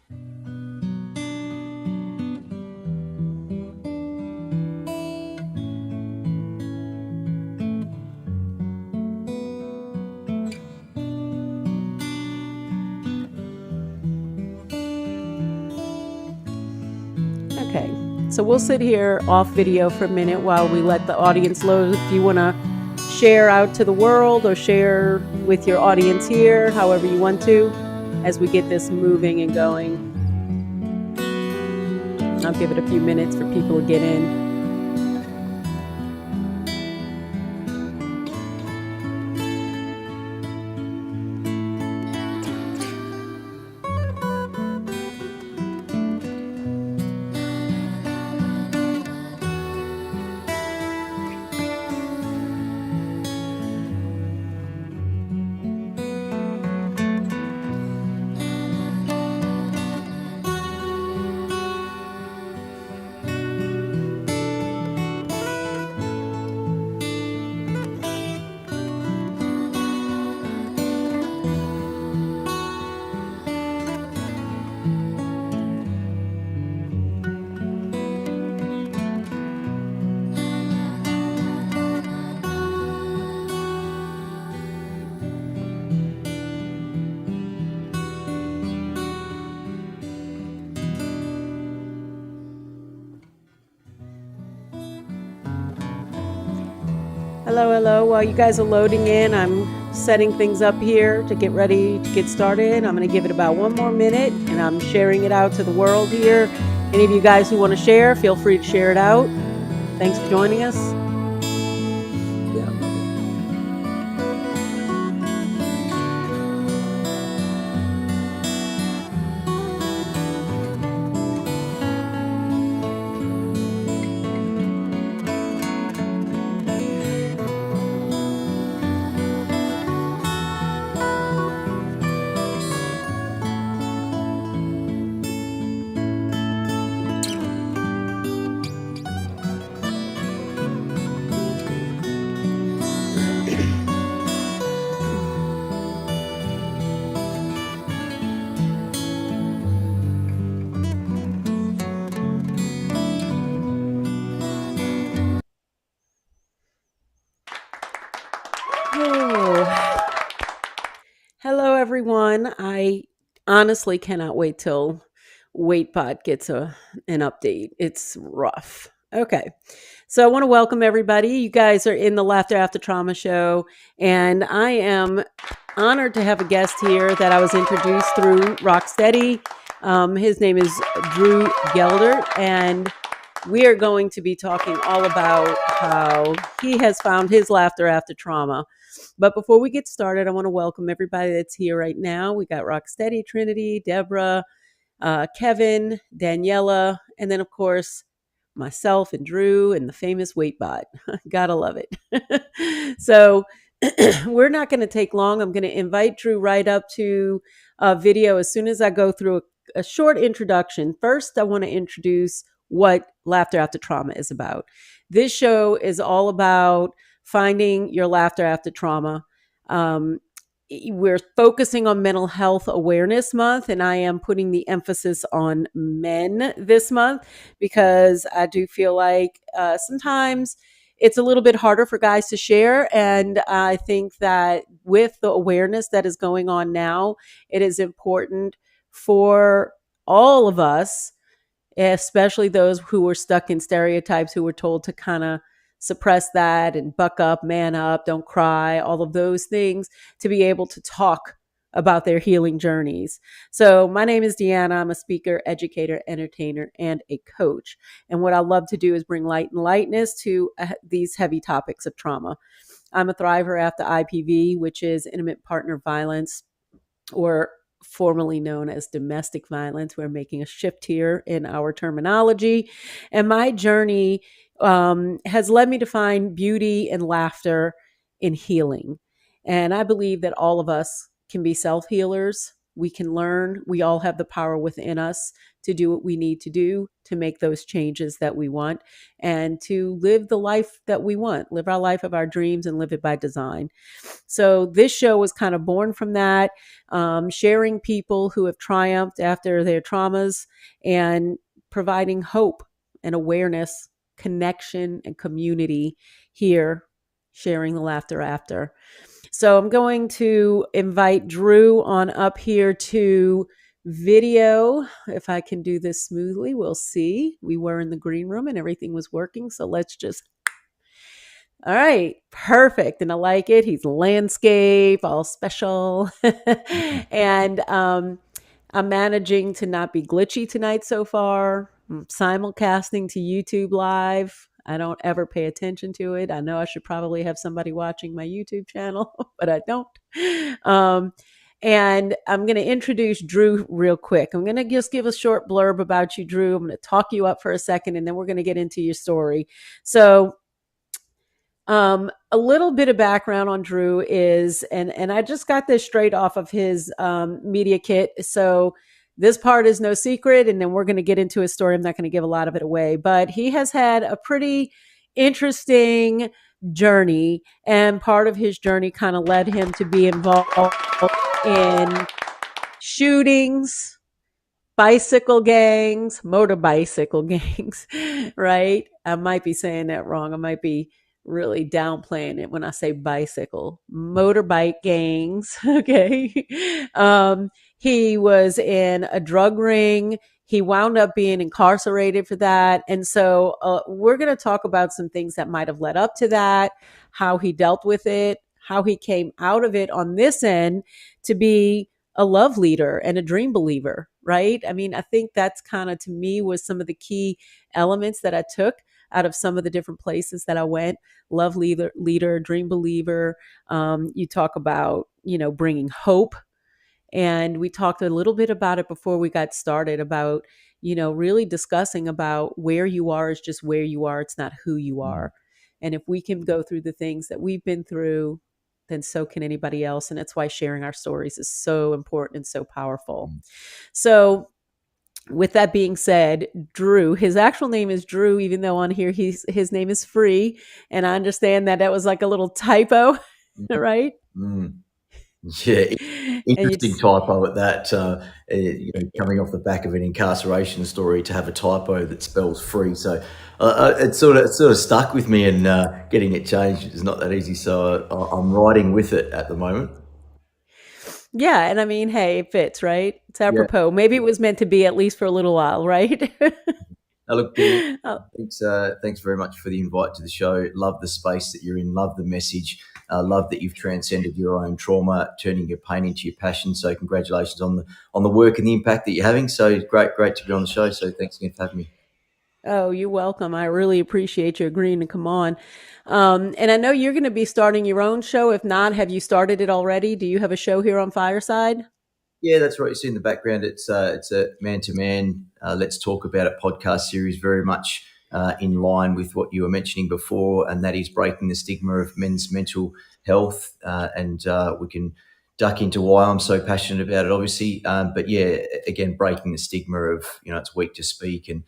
Okay, so we'll sit here off video for a minute while we let the audience load. If you want to share out to the world or share with your audience here, however you want to, as we get this moving and going. I'll give it a few minutes for people to get in. Hello. While you guys are loading in, I'm setting things up here to get ready to get started. I'm going to give it about 1 more minute, and I'm sharing it out to the world here. Any of you guys who want to share, feel free to share it out. Thanks for joining us. Hello, everyone. I honestly cannot wait till WaitBot gets an update. It's rough. Okay. So I want to welcome everybody. You guys are in the Laughter After Trauma show, and I am honored to have a guest here that I was introduced through Rocksteady. His name is Drew Gelder, and we are going to be talking all about how he has found his laughter after trauma. But before we get started, I want to welcome everybody that's here right now. We got Rocksteady, Trinity, Deborah, Kevin, Daniela, and then, of course, myself and Drew and the famous WaitBot. Gotta love it. So we're not going to take long. I'm going to invite Drew right up to a video as soon as I go through a short introduction. First, I want to introduce what Laughter After Trauma is about. This show is all about finding your laughter after trauma. We're focusing on Mental Health Awareness Month, and I am putting the emphasis on men this month because I do feel like sometimes it's a little bit harder for guys to share. And I think that with the awareness that is going on now, it is important for all of us, especially those who were stuck in stereotypes, who were told to kind of suppress that and buck up, man up, don't cry, all of those things, to be able to talk about their healing journeys. So my name is Deanna. I'm a speaker, educator, entertainer, and a coach. And what I love to do is bring light and lightness to these heavy topics of trauma. I'm a thriver after IPV, which is intimate partner violence, or formerly known as domestic violence. We're making a shift here in our terminology. And my journey has led me to find beauty and laughter in healing. And I believe that all of us can be self-healers. We can learn. We all have the power within us to do what we need to do to make those changes that we want and to live the life that we want, live our life of our dreams and live it by design. So this show was kind of born from that, sharing people who have triumphed after their traumas and providing hope and awareness, connection, and community here, sharing the laughter after. So I'm going to invite Drew on up here to video. If I can do this smoothly, we'll see. We were in the green room and everything was working. So let's just, all right, perfect. And I like it. He's landscape, all special. And I'm managing to not be glitchy tonight so far. I'm simulcasting to YouTube Live. I don't ever pay attention to it. I know I should probably have somebody watching my YouTube channel, but I don't. And I'm going to introduce Drew real quick. I'm going to just give a short blurb about you, Drew. I'm going to talk you up for a second, and then we're going to get into your story. So a little bit of background on Drew is, and I just got this straight off of his media kit. So this part is no secret, and then we're going to get into his story. I'm not going to give a lot of it away, but he has had a pretty interesting journey, and part of his journey kind of led him to be involved in shootings, bicycle gangs, motor bicycle gangs, right? I might be saying that wrong. I might be really downplaying it when I say bicycle, motorbike gangs. Okay. He was in a drug ring. He wound up being incarcerated for that. And so we're going to talk about some things that might have led up to that, how he dealt with it, how he came out of it on this end to be a love leader and a dream believer, right? I mean, I think that's kind of, to me, was some of the key elements that I took out of some of the different places that I went. Love leader, dream believer. You talk about, bringing hope. And we talked a little bit about it before we got started about, really discussing about where you are is just where you are. It's not who you are. And if we can go through the things that we've been through, then so can anybody else. And that's why sharing our stories is so important and so powerful. So with that being said, Drew, his actual name is Drew, even though on here his name is Free. And I understand that was like a little typo, right? Yeah, interesting typo at that. Coming off the back of an incarceration story to have a typo that spells free. So it sort of stuck with me, and getting it changed is not that easy. So I'm riding with it at the moment. Yeah, and I mean, hey, it fits, right? It's Yeah. apropos. Maybe it was meant to be, at least for a little while, right? Look, Dean, thanks very much for the invite to the show. Love the space that you're in. Love the message. Love that you've transcended your own trauma, turning your pain into your passion. So congratulations on the work and the impact that you're having. So great to be on the show. So thanks again for having me. Oh, you're welcome. I really appreciate you agreeing to come on. And I know you're going to be starting your own show. If not, have you started it already? Do you have a show here on Fireside? Yeah, that's right. You see in the background, it's a man-to-man Let's Talk About It podcast series, very much in line with what you were mentioning before, and that is breaking the stigma of men's mental health. And we can duck into why I'm so passionate about it, obviously. But yeah, again, breaking the stigma of, it's weak to speak, and,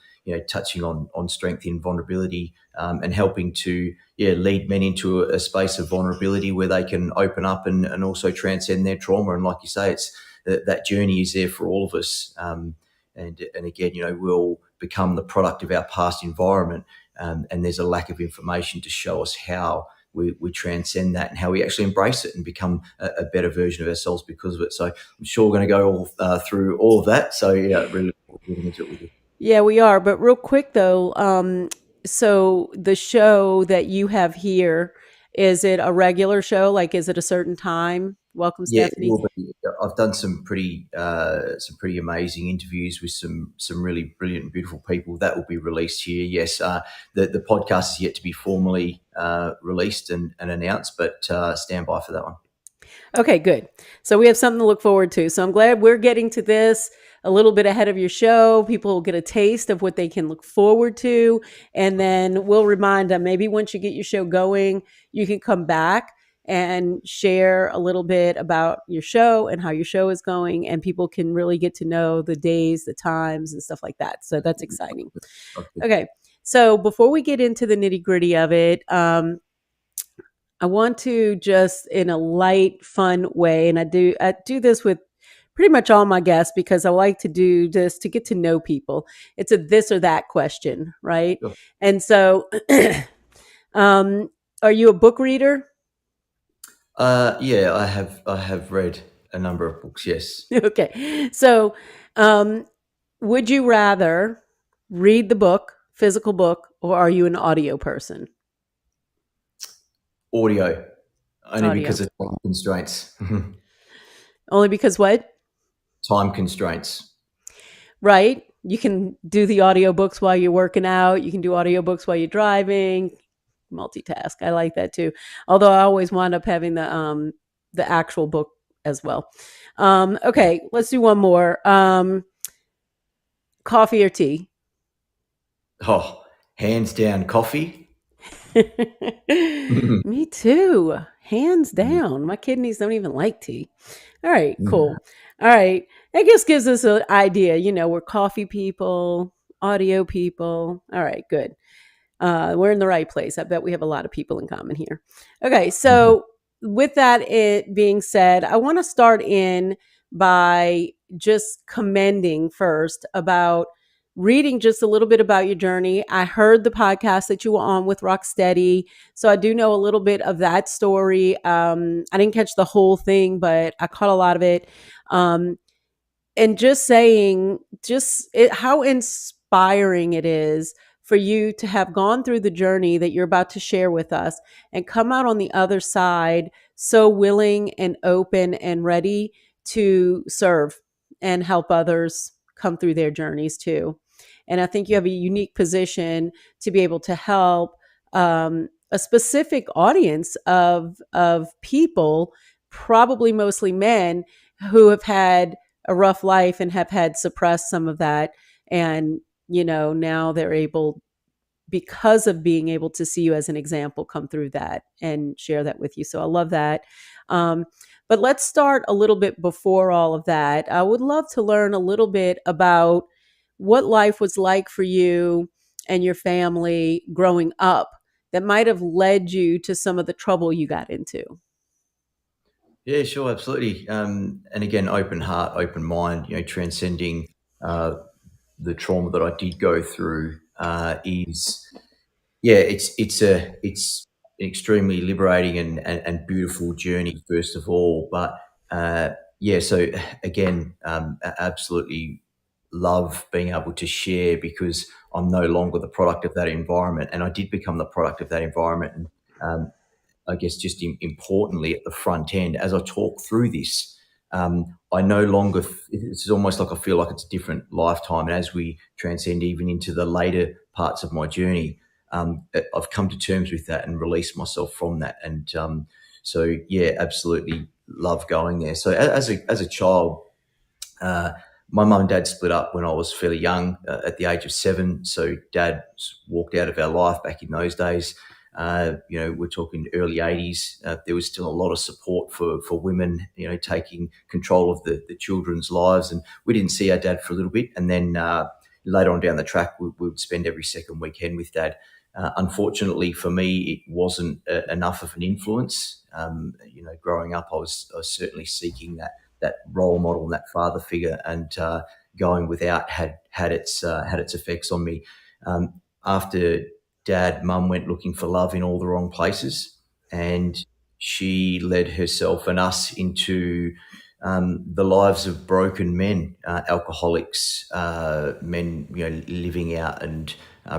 touching on strength in vulnerability, and helping to, lead men into a space of vulnerability where they can open up and also transcend their trauma. And like you say, it's that journey is there for all of us. And again, we'll become the product of our past environment. And there's a lack of information to show us how we transcend that and how we actually embrace it and become a better version of ourselves because of it. So I'm sure we're going to go through all of that. So yeah, really getting into it with you. Yeah, we are. But real quick though, so the show that you have here, is it a regular show? Like, is it a certain time? Welcome, Yeah, Stephanie. it will be. I've done some pretty amazing interviews with some really brilliant and beautiful people that will be released here. Yes, the podcast is yet to be formally released and announced, but stand by for that one. Okay, good. So we have something to look forward to. So I'm glad we're getting to this a little bit ahead of your show. People will get a taste of what they can look forward to. And then we'll remind them, maybe once you get your show going, you can come back and share a little bit about your show and how your show is going, and people can really get to know the days, the times, and stuff like that. So that's exciting. Okay. Okay. So before we get into the nitty gritty of it, I want to just in a light, fun way, and I do this with pretty much all my guests because I like to do this to get to know people. It's a this or that question, right? Sure. And so, um, are you a book reader? Yeah, I have read a number of books. Yes. Okay. So, um, would you rather read the book, physical book, or are you an audio person? Audio, only Audio. because of time constraints. Only because what? Time constraints. Right? You can do the audiobooks while you're working out. You can do audiobooks while you're driving. Multitask. I like that too. Although I always wind up having the actual book as well. Okay, let's do one more. Coffee or tea? Oh, hands down, coffee. Me too. Hands down. My kidneys don't even like tea. All right, cool. All right. It just gives us an idea. We're coffee people, audio people. All right, good. We're in the right place. I bet we have a lot of people in common here. Okay, so with that it being said, I want to start in by just commending first about reading just a little bit about your journey. I heard the podcast that you were on with Rocksteady, so I do know a little bit of that story. I didn't catch the whole thing, but I caught a lot of it. Um, and just saying how inspiring it is for you to have gone through the journey that you're about to share with us and come out on the other side so willing and open and ready to serve and help others come through their journeys too. And I think you have a unique position to be able to help a specific audience of people, probably mostly men, who have had a rough life and have had suppressed some of that. And, now they're able, because of being able to see you as an example, come through that and share that with you. So I love that. Um, but let's start a little bit before all of that. I would love to learn a little bit about what life was like for you and your family growing up that might have led you to some of the trouble you got into. Yeah, sure, absolutely. And again, open heart, open mind. Transcending uh, the trauma that I did go through is yeah, it's an extremely liberating and beautiful journey, first of all. But yeah, so again, absolutely love being able to share because I'm no longer the product of that environment, and I did become the product of that environment. And I guess just importantly at the front end, as I talk through this, I no longer, it's almost like I feel like it's a different lifetime. And as we transcend even into the later parts of my journey, I've come to terms with that and released myself from that. And so, yeah, absolutely love going there. So as a child, uh, my mum and dad split up when I was fairly young, at the age of 7. So dad walked out of our life back in those days. We're talking early 80s. There was still a lot of support for women, taking control of the children's lives. And we didn't see our dad for a little bit. And then later on down the track, we would spend every second weekend with dad. Unfortunately for me, it wasn't enough of an influence. Growing up, I was certainly seeking that role model and that father figure, and going without had its effects on me. After dad, mum went looking for love in all the wrong places, and she led herself and us into the lives of broken men, alcoholics, men, living out and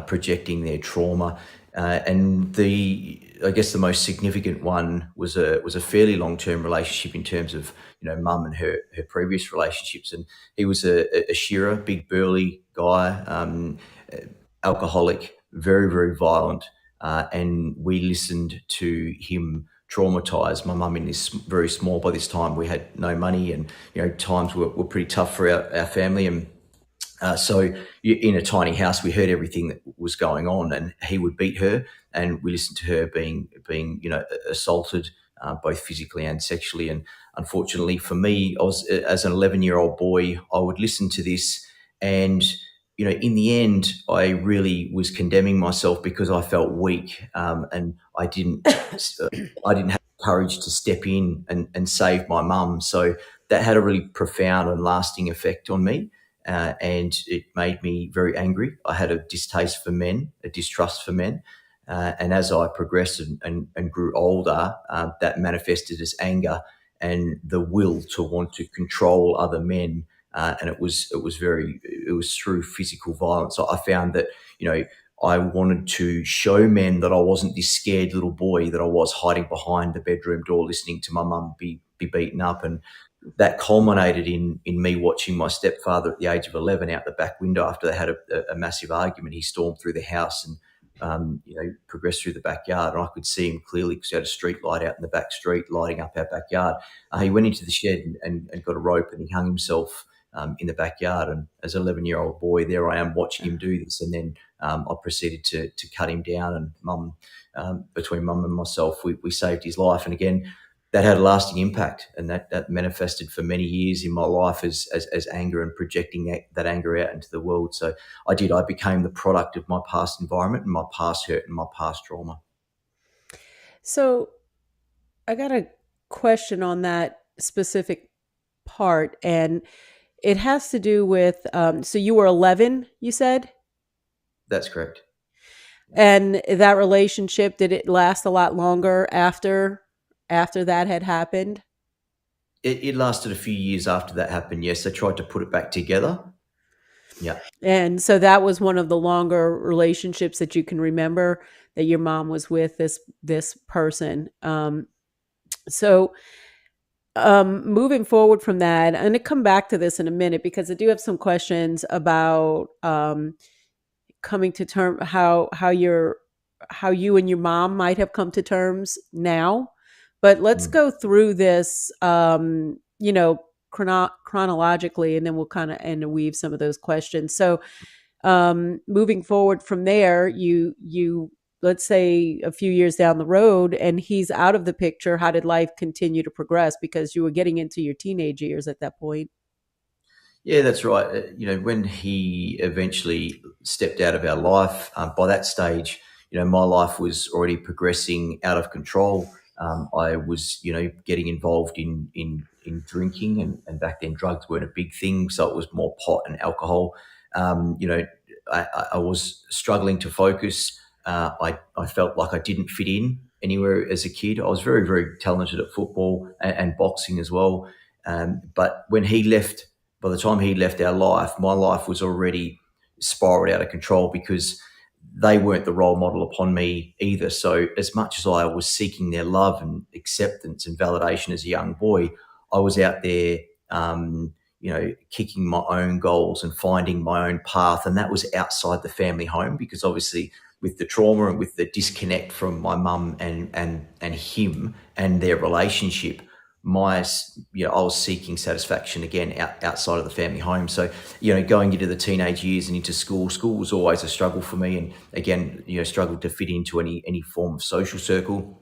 projecting their trauma. And I guess the most significant one was a fairly long term relationship in terms of mum and her previous relationships. And he was a shearer, big burly guy, alcoholic, very very violent, and we listened to him traumatized my mum in this very small. By this time, we had no money, and times were pretty tough for our family. And so in a tiny house, we heard everything that was going on, and he would beat her, and we listened to her being assaulted both physically and sexually. And unfortunately for me, I was, as an 11-year-old boy, I would listen to this, and in the end, I really was condemning myself because I felt weak, and I didn't have the courage to step in and save my mum. So that had a really profound and lasting effect on me. And it made me very angry. I had a distaste for men, a distrust for men. And as I progressed and grew older, that manifested as anger and the will to want to control other men. And it was through physical violence. So I found that, I wanted to show men that I wasn't this scared little boy that I was hiding behind the bedroom door, listening to my mum be beaten up. And that culminated in me watching my stepfather at the age of 11 out the back window after they had a massive argument. He stormed through the house and progressed through the backyard, and I could see him clearly because he had a street light out in the back street lighting up our backyard. He went into the shed and got a rope, and he hung himself in the backyard. And as an 11-year-old boy, there I am watching him do this. And then I proceeded to cut him down, and between mum and myself, we saved his life. And again, that had a lasting impact, and that manifested for many years in my life as anger and projecting that anger out into the world. So I became the product of my past environment and my past hurt and my past trauma. So I got a question on that specific part, and it has to do with so you were 11, you said? That's correct. And that relationship, did it last a lot longer after that had happened? It lasted a few years after that happened. Yes, they tried to put it back together. Yeah, And so that was one of the longer relationships that you can remember, that your mom was with this person. So moving forward from that, I'm going to come back to this in a minute because I do have some questions about coming to term how you and your mom might have come to terms now. But let's mm. go through this, chronologically, and then we'll kind of interweave some of those questions. So moving forward from there, you let's say a few years down the road and he's out of the picture. How did life continue to progress, because you were getting into your teenage years at that point? Yeah, that's right. When he eventually stepped out of our life, by that stage, my life was already progressing out of control. I was, getting involved in drinking, and back then drugs weren't a big thing, so it was more pot and alcohol. Um, you know, I was struggling to focus. I felt like I didn't fit in anywhere as a kid. I was very, very talented at football and boxing as well. But when he left, by the time he left our life, my life was already spiraled out of control because they weren't the role model upon me either. So, as much as I was seeking their love and acceptance and validation as a young boy, I was out there, kicking my own goals and finding my own path. And that was outside the family home because obviously, with the trauma and with the disconnect from my mum and him and their relationship, I was seeking satisfaction again outside of the family home. So going into the teenage years and into school was always a struggle for me, and again struggled to fit into any form of social circle.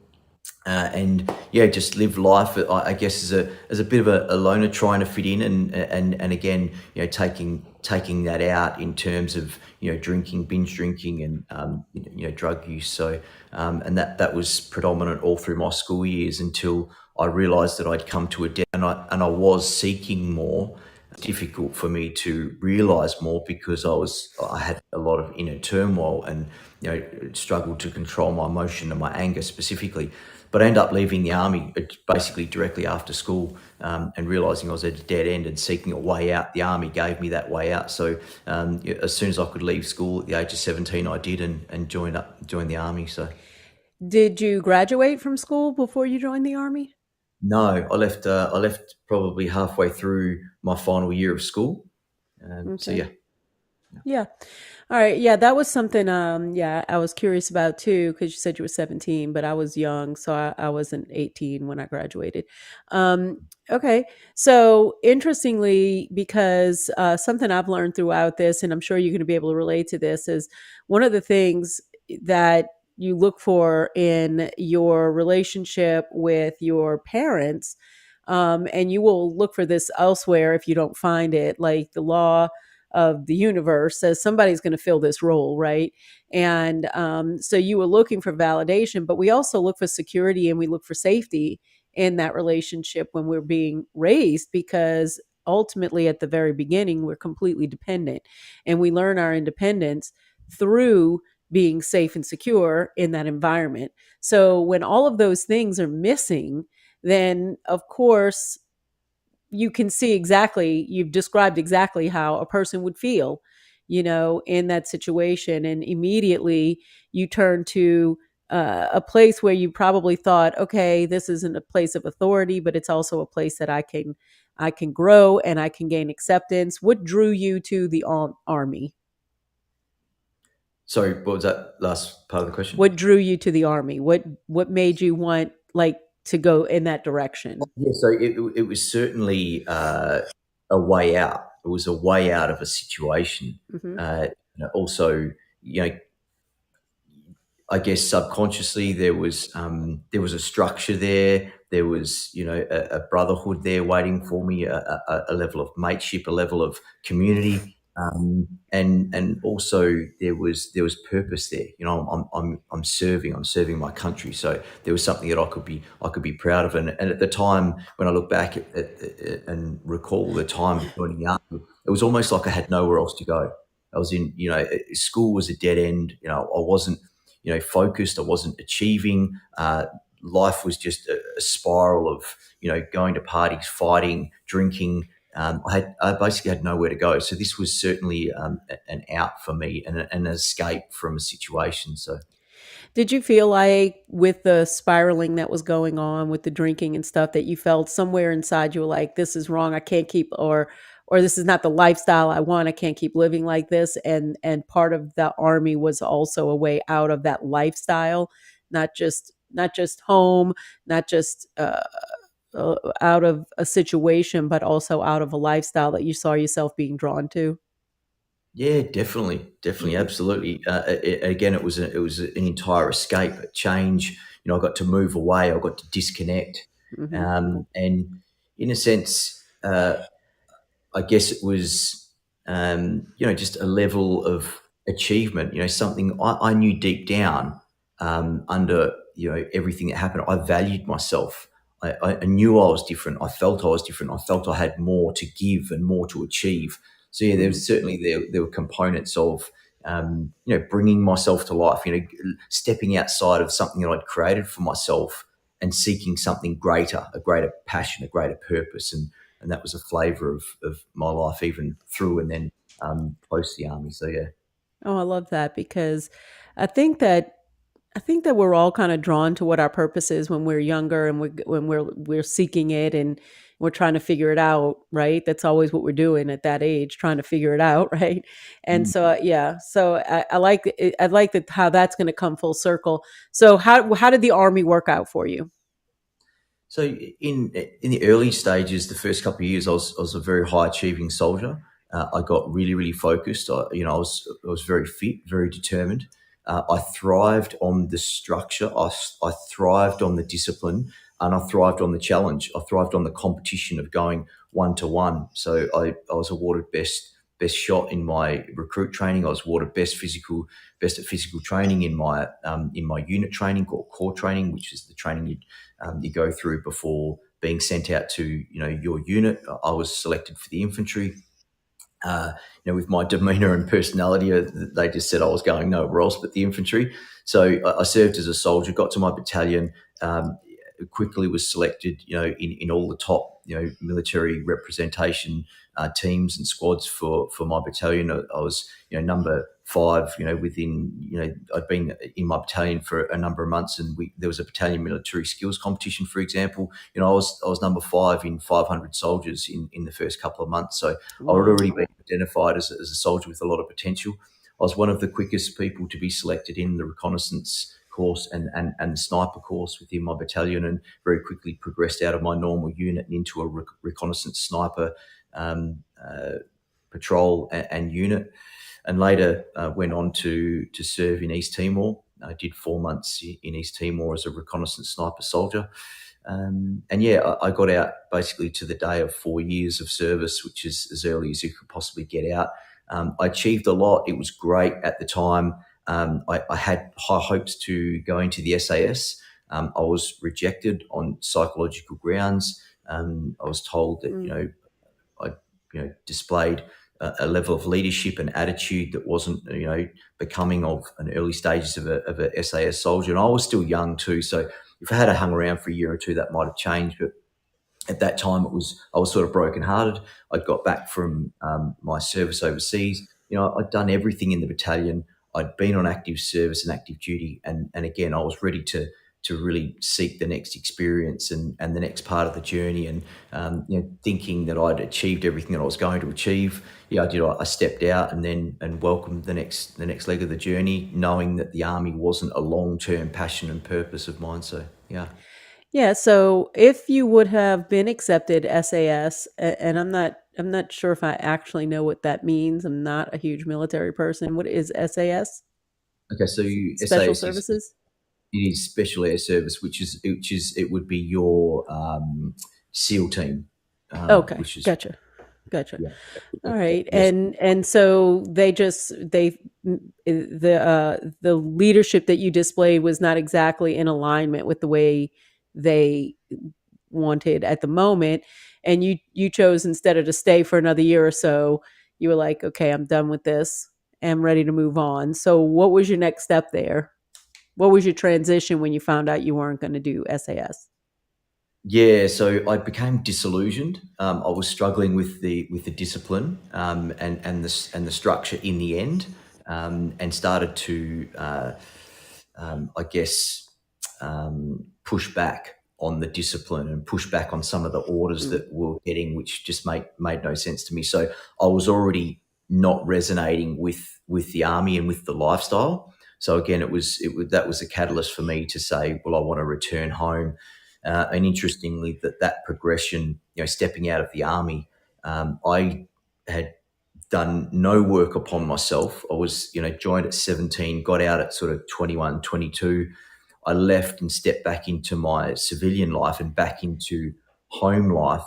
And yeah, just live life. I guess as a bit of a loner trying to fit in, and again, taking that out in terms of drinking, binge drinking, and drug use. So and that was predominant all through my school years until I realised that I'd come to a debt, and I was seeking more. Difficult for me to realise more because I had a lot of inner turmoil and struggled to control my emotion and my anger specifically. But I ended up leaving the army basically directly after school, and realising I was at a dead end and seeking a way out. The army gave me that way out. So as soon as I could leave school at the age of 17, I did and joined the army. So Did you graduate from school before you joined the army? no, I left. I left probably halfway through my final year of school. So Okay. yeah. Yeah. All right. Yeah, that was something yeah, I was curious about too, because you said you were 17, but I was young, so I wasn't 18 when I graduated. Okay. So interestingly, because something I've learned throughout this, and I'm sure you're going to be able to relate to this, is one of the things that you look for in your relationship with your parents. And you will look for this elsewhere if you don't find it. Like the law of the universe says somebody's going to fill this role, right? And so you were looking for validation, but we also look for security and we look for safety in that relationship when we're being raised, because ultimately at the very beginning we're completely dependent, and we learn our independence through being safe and secure in that environment. So when all of those things are missing, then of course you can see exactly, you've described exactly how a person would feel, in that situation. And immediately you turn to a place where you probably thought, okay, this isn't a place of authority, but it's also a place that I can grow and I can gain acceptance. What drew you to the army? Sorry, what was that last part of the question? What drew you to the army? What made you want, like, to go in that direction? Yeah, so it was certainly a way out. It was a way out of a situation. Hmm. Also, you know, I guess subconsciously there was a structure there. There was a brotherhood there waiting for me, a level of mateship, a level of community, and also there was purpose there. I'm serving my country, so there was something that I could be proud of. And at the time when I look back and recall the time joining the army, it was almost like I had nowhere else to go. I was in, school was a dead end. I wasn't focused. I wasn't achieving. Life was just a spiral of going to parties, fighting, drinking. I basically had nowhere to go. So this was certainly an out for me and an escape from a situation. So Did you feel like with the spiraling that was going on with the drinking and stuff that you felt somewhere inside you were like, this is wrong, I can't keep, or this is not the lifestyle I want, I can't keep living like this? And part of the army was also a way out of that lifestyle, not just home, not just out of a situation, but also out of a lifestyle that you saw yourself being drawn to. yeah, definitely, definitely, Hmm. absolutely. Again, it was an entire escape, a change. I got to move away. I got to disconnect, Hmm. and in a sense. I guess it was, just a level of achievement, something I knew deep down under, everything that happened. I valued myself. I knew I was different. I felt I was different. I felt I had more to give and more to achieve. So yeah, there Hmm. was certainly there were components of, bringing myself to life, stepping outside of something that I'd created for myself and seeking something greater, a greater passion, a greater purpose. And that was a flavour of my life, even through and then post the army. So yeah, Oh, I love that, because I think that I think that we're all kind of drawn to what our purpose is when we're younger, and when we're seeking it, and we're trying to figure it out, right? That's always what we're doing at that age, trying to figure it out, right? And Mm. so yeah, so I like it, I like that, how that's going to come full circle. So how did the army work out for you? So in the early stages, the first couple of years, I was a very high achieving soldier. I got really really focused. I was very fit, very determined. I thrived on the structure. I thrived on the discipline, and I thrived on the challenge. I thrived on the competition of going one to one. So I was awarded best shot in my recruit training. I was awarded best at physical training in my unit training called core training, which is the training you go through before being sent out to your unit. I was selected for the infantry. With my demeanour and personality, they just said I was going nowhere else but the infantry. So I served as a soldier, got to my battalion, quickly was selected, in all the top, military representation teams and squads for my battalion. I was, number five, within, I'd been in my battalion for a number of months, and there was a battalion military skills competition, for example. I was number five in 500 soldiers in the first couple of months. So I would Wow. already been identified as a soldier with a lot of potential. I was one of the quickest people to be selected in the reconnaissance course and the sniper course within my battalion, and very quickly progressed out of my normal unit and into a reconnaissance sniper um, patrol and unit, and later went on to serve in East Timor. I did 4 months in East Timor as a reconnaissance sniper soldier. And yeah, I got out basically to the day of 4 years of service, which is as early as you could possibly get out. I achieved a lot. It was great at the time. I had high hopes to go into the SAS. I was rejected on psychological grounds. I was told that, Mm. I displayed a level of leadership and attitude that wasn't becoming of an early stages of a SAS soldier, and I was still young too. So if I had hung around for a year or two, that might have changed. But at that time, I was sort of brokenhearted. I'd got back from my service overseas. I'd done everything in the battalion. I'd been on active service and active duty, and again, I was ready to really seek the next experience and the next part of the journey. And thinking that I'd achieved everything that I was going to achieve. Yeah, I did. I stepped out and welcomed the next leg of the journey, knowing that the army wasn't a long-term passion and purpose of mine. So yeah. Yeah, so if you would have been accepted SAS, and I'm not sure if I actually know what that means. I'm not a huge military person. What is SAS? Okay, so Special SAS is Services? it is Special Air Service, which is it would be your SEAL team, Okay, which is gotcha. Gotcha. yeah, All right. yes, And so the leadership that you displayed was not exactly in alignment with the way they wanted at the moment, and you chose, instead of to stay for another year or so, you were like, okay, I'm done with this. I'm ready to move on. So what was your next step there? What was your transition when you found out you weren't going to do SAS? yeah. So I became disillusioned. I was struggling with the discipline, and the structure in the end, and started to I guess push back on the discipline and push back on some of the orders Mm. that we were getting, which just made no sense to me. So I was already not resonating with the army and with the lifestyle. So again, that was a catalyst for me to say, well, I want to return home. And interestingly, that progression, stepping out of the army, I had done no work upon myself. I was, joined at 17, got out at sort of 21, 22. I left and stepped back into my civilian life and back into home life,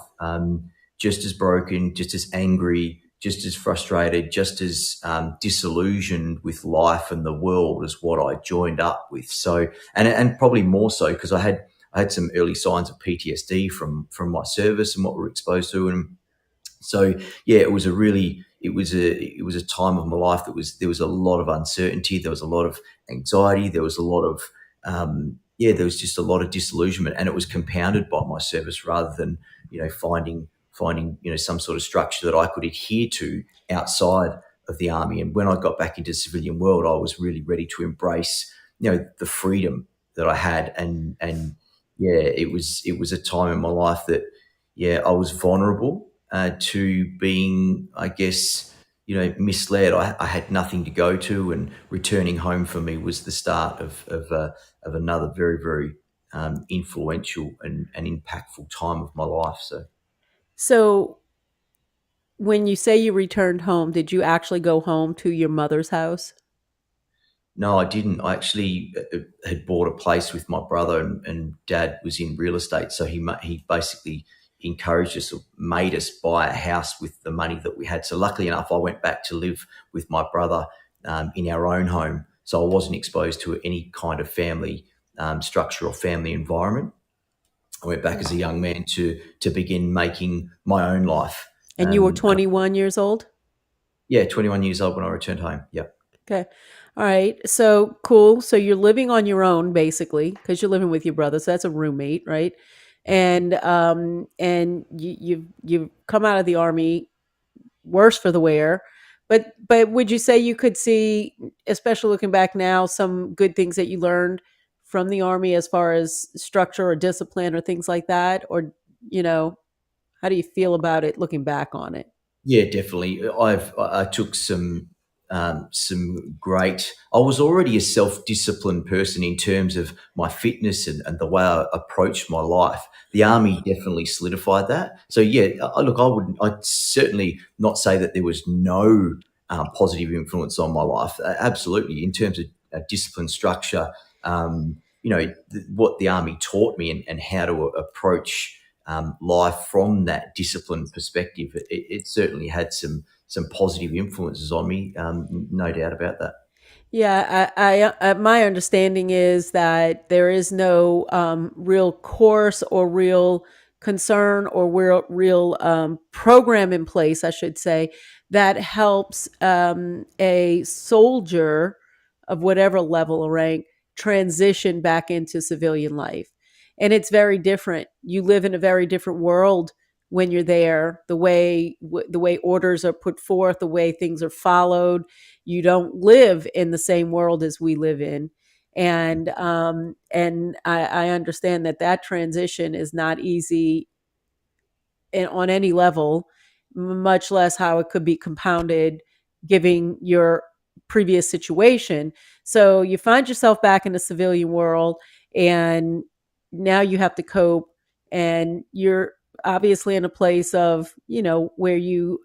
just as broken, just as angry, just as frustrated, just as disillusioned with life and the world as what I joined up with. So, and probably more so because I had some early signs of PTSD from my service and what we were exposed to. And so yeah, it was a time of my life there was a lot of uncertainty, there was a lot of anxiety, there was a lot of there was just a lot of disillusionment, and it was compounded by my service rather than finding some sort of structure that I could adhere to outside of the army. And when I got back into the civilian world, I was really ready to embrace the freedom that I had, and yeah, it was a time in my life that yeah, I was vulnerable to being, I guess, misled. I had nothing to go to, and returning home for me was the start of another very, very influential and impactful time of my life. So, So when you say you returned home, did you actually go home to your mother's house? no, I didn't. I actually had bought a place with my brother, and Dad was in real estate, so he basically encouraged us, or made us buy a house with the money that we had. So luckily enough, I went back to live with my brother in our own home, so I wasn't exposed to any kind of family structure or family environment. I went back as a young man to begin making my own life. And you were And 21 years old? yeah, 21 years old when I returned home. Yeah. Okay. All right. So cool. So you're living on your own basically, because you're living with your brother. So that's a roommate, right? And you've come out of the army worse for the wear. But would you say you could see, especially looking back now, some good things that you learned from the army as far as structure or discipline or things like that? Or, you know, how do you feel about it looking back on it? Yeah, definitely. I took some great. I was already a self disciplined person in terms of my fitness and the way I approached my life. The army definitely solidified that. So yeah, look, I'd certainly not say that there was no positive influence on my life. Absolutely, in terms of discipline structure, what the Army taught me and how to approach life from that discipline perspective, it certainly had some positive influences on me, no doubt about that. Yeah, my understanding is that there is no real course or real concern or real program in place, I should say, that helps a soldier of whatever level or rank transition back into civilian life. And it's very different. You live in a very different world when you're there. The way orders are put forth, the way things are followed, you don't live in the same world as we live in. And I understand that transition is not easy on any level, much less how it could be compounded giving your previous situation. So you find yourself back in the civilian world, and now you have to cope, and you're obviously in a place of, where you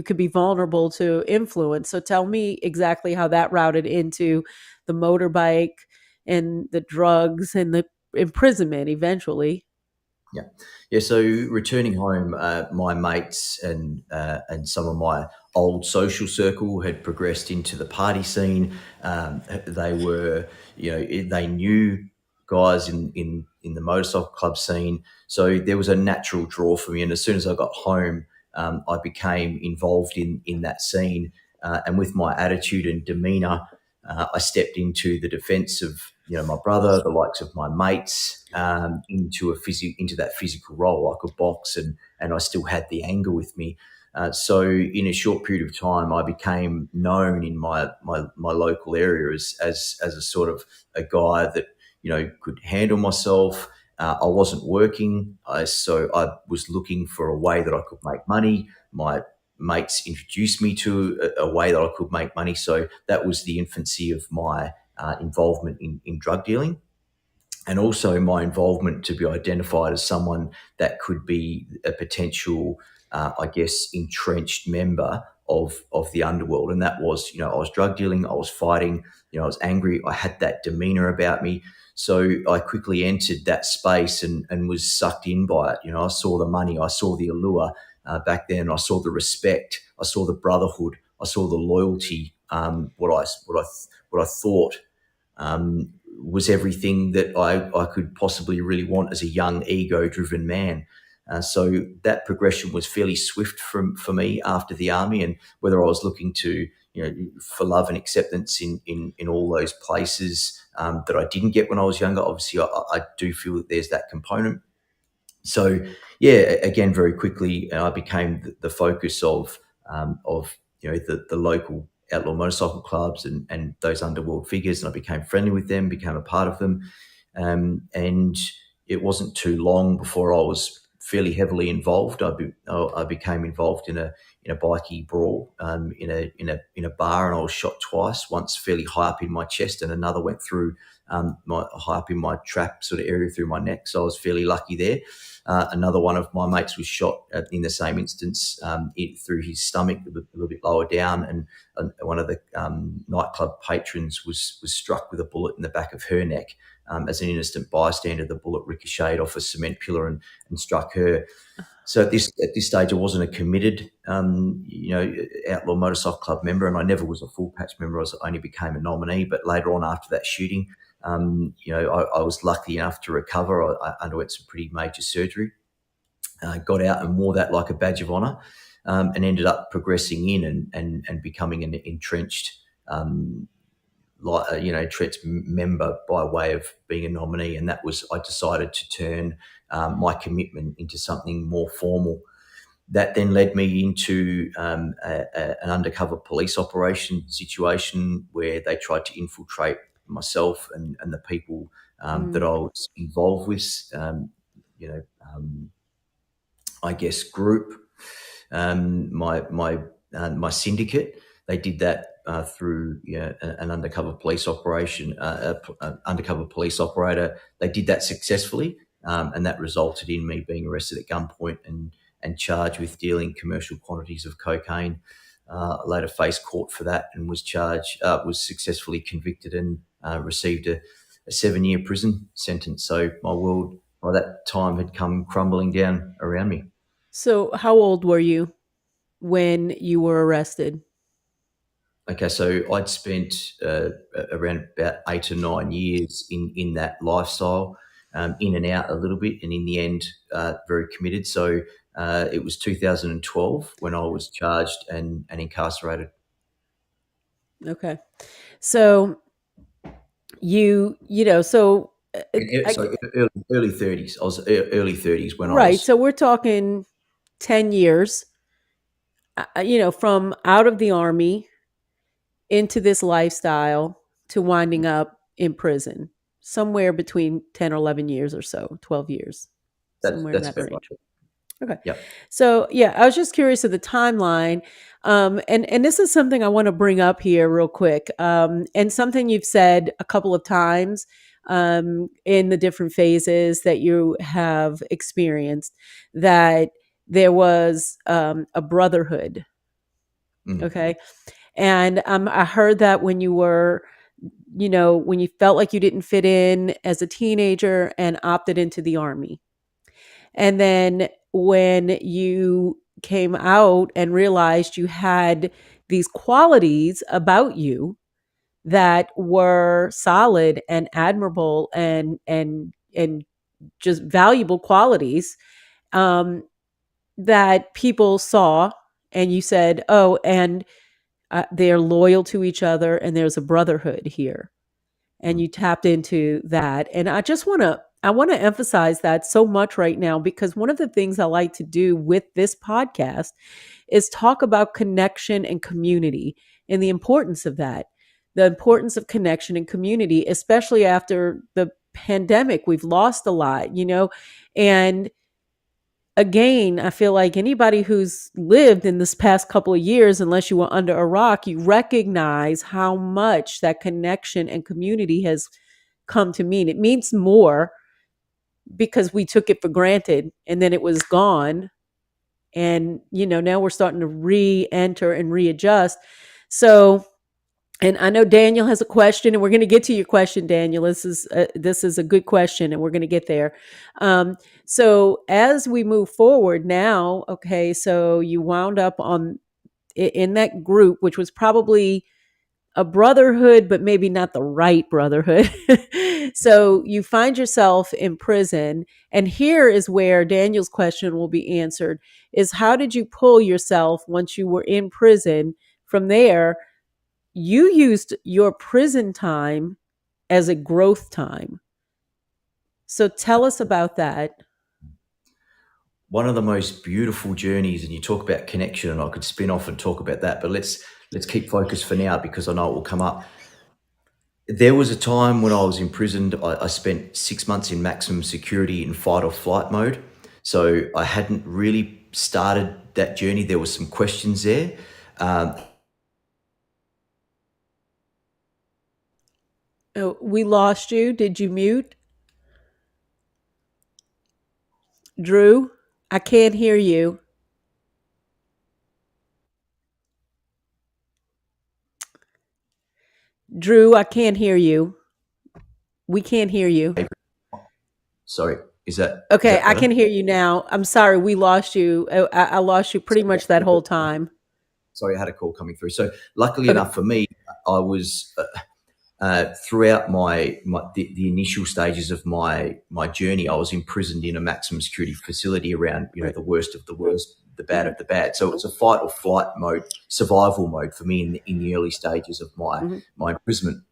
could be vulnerable to influence. So tell me exactly how that routed into the motorbike and the drugs and the imprisonment eventually. Yeah, yeah. So returning home, my mates and some of my old social circle had progressed into the party scene. They were, they knew guys in the motorcycle club scene, so there was a natural draw for me. And as soon as I got home, I became involved in that scene, and with my attitude and demeanour, I stepped into the defence of my brother, the likes of my mates, into that physical role. I could box, and I still had the anger with me. So in a short period of time, I became known in my local area as a sort of a guy that could handle myself. I wasn't working, so I was looking for a way that I could make money. My mates introduced me to a way that I could make money. So that was the infancy of my involvement in drug dealing, and also my involvement to be identified as someone that could be a potential, I guess, entrenched member of the underworld. And that was, I was drug dealing, I was fighting, I was angry, I had that demeanor about me. So I quickly entered that space and was sucked in by it. I saw the money, I saw the allure back then, I saw the respect, I saw the brotherhood, I saw the loyalty. What I thought was everything that I could possibly really want as a young, ego-driven man. So that progression was fairly swift for me after the army, and whether I was looking to, for love and acceptance in all those places that I didn't get when I was younger. Obviously, I do feel that there's that component. So yeah, again, very quickly, I became the focus of the local outlaw motorcycle clubs and those underworld figures, and I became friendly with them, became a part of them, and it wasn't too long before I was fairly heavily involved. I became involved in a bikie brawl in a bar, and I was shot twice. Once fairly high up in my chest, and another went through my high up in my trap sort of area through my neck. So I was fairly lucky there. Another one of my mates was shot in the same instance, through his stomach, a little bit lower down, and one of the nightclub patrons was struck with a bullet in the back of her neck. As an innocent bystander, the bullet ricocheted off a cement pillar and struck her. So at this stage, I wasn't a committed, outlaw motorcycle club member, and I never was a full patch member. I only became a nominee. But later on, after that shooting, I was lucky enough to recover. I underwent some pretty major surgery, got out and wore that like a badge of honour, and ended up progressing in and becoming an entrenched, entrenched member by way of being a nominee. And that was, I decided to turn my commitment into something more formal. That then led me into an undercover police operation situation where they tried to infiltrate myself and the people that I Mm, was involved with, you know, um, I guess, group, my syndicate. They did that through an undercover police operation, an undercover police operator. They did that successfully, and that resulted in me being arrested at gunpoint and charged with dealing commercial quantities of cocaine. later faced court for that and was was successfully convicted and received a 7-year prison sentence. So my world by that time had come crumbling down around me. So, how old were you when you were arrested? Okay, so I'd spent around about 8 or 9 years in that lifestyle, in and out a little bit, and in the end, very committed. So it was 2012 when I was charged and incarcerated. Okay. So, so So early 30s. I was early 30s when I right. was. So, we're talking 10 years, from out of the army into this lifestyle to winding up in prison, somewhere between 10 or 11 years or so, 12 years, somewhere in That's that about range. right. Okay. Yep. So yeah, I was just curious of the timeline. And this is something I want to bring up here real quick. And something you've said a couple of times in the different phases that you have experienced, that there was a brotherhood. Mm. Okay. And I heard that when you were, when you felt like you didn't fit in as a teenager and opted into the army. And then when you came out and realized you had these qualities about you that were solid and admirable and just valuable qualities, um, that people saw, and you said, "Oh, and they're loyal to each other, and there's a brotherhood here." And Mm. you tapped into that. And I want to emphasize that so much right now, because one of the things I like to do with this podcast is talk about connection and community and the importance of that. The importance of connection and community, especially after the pandemic. We've lost a lot. And again, I feel like anybody who's lived in this past couple of years, unless you were under a rock, you recognize how much that connection and community has come to mean. It means more because we took it for granted and then it was gone. And, now we're starting to re enter and readjust. So, and I know Daniel has a question, and we're going to get to your question, Daniel. This is a good question, and we're going to get there. So as we move forward now, okay, so you wound up in that group, which was probably a brotherhood, but maybe not the right brotherhood. So you find yourself in prison, and here is where Daniel's question will be answered: is how did you pull yourself once you were in prison? From there, you used your prison time as a growth time. So tell us about that. One of the most beautiful journeys, and you talk about connection, and I could spin off and talk about that, but let's keep focused for now because I know it will come up. There was a time when I was imprisoned. I spent 6 months in maximum security in fight or flight mode. So I hadn't really started that journey. There were some questions there. Um, Oh, we lost you. Did you mute? Drew, I can't hear you. Drew, I can't hear you. We can't hear you. Sorry, is Okay, that I better? can hear you now. I'm sorry, we lost you. I lost you pretty much that whole time. Sorry, I had a call coming through. So luckily Okay, enough for me, I was throughout the initial stages of my journey, I was imprisoned in a maximum security facility around right. the worst of the worst, the bad Hmm. of the bad. So it was a fight or flight mode, survival mode for me in the early stages of Hmm. my imprisonment.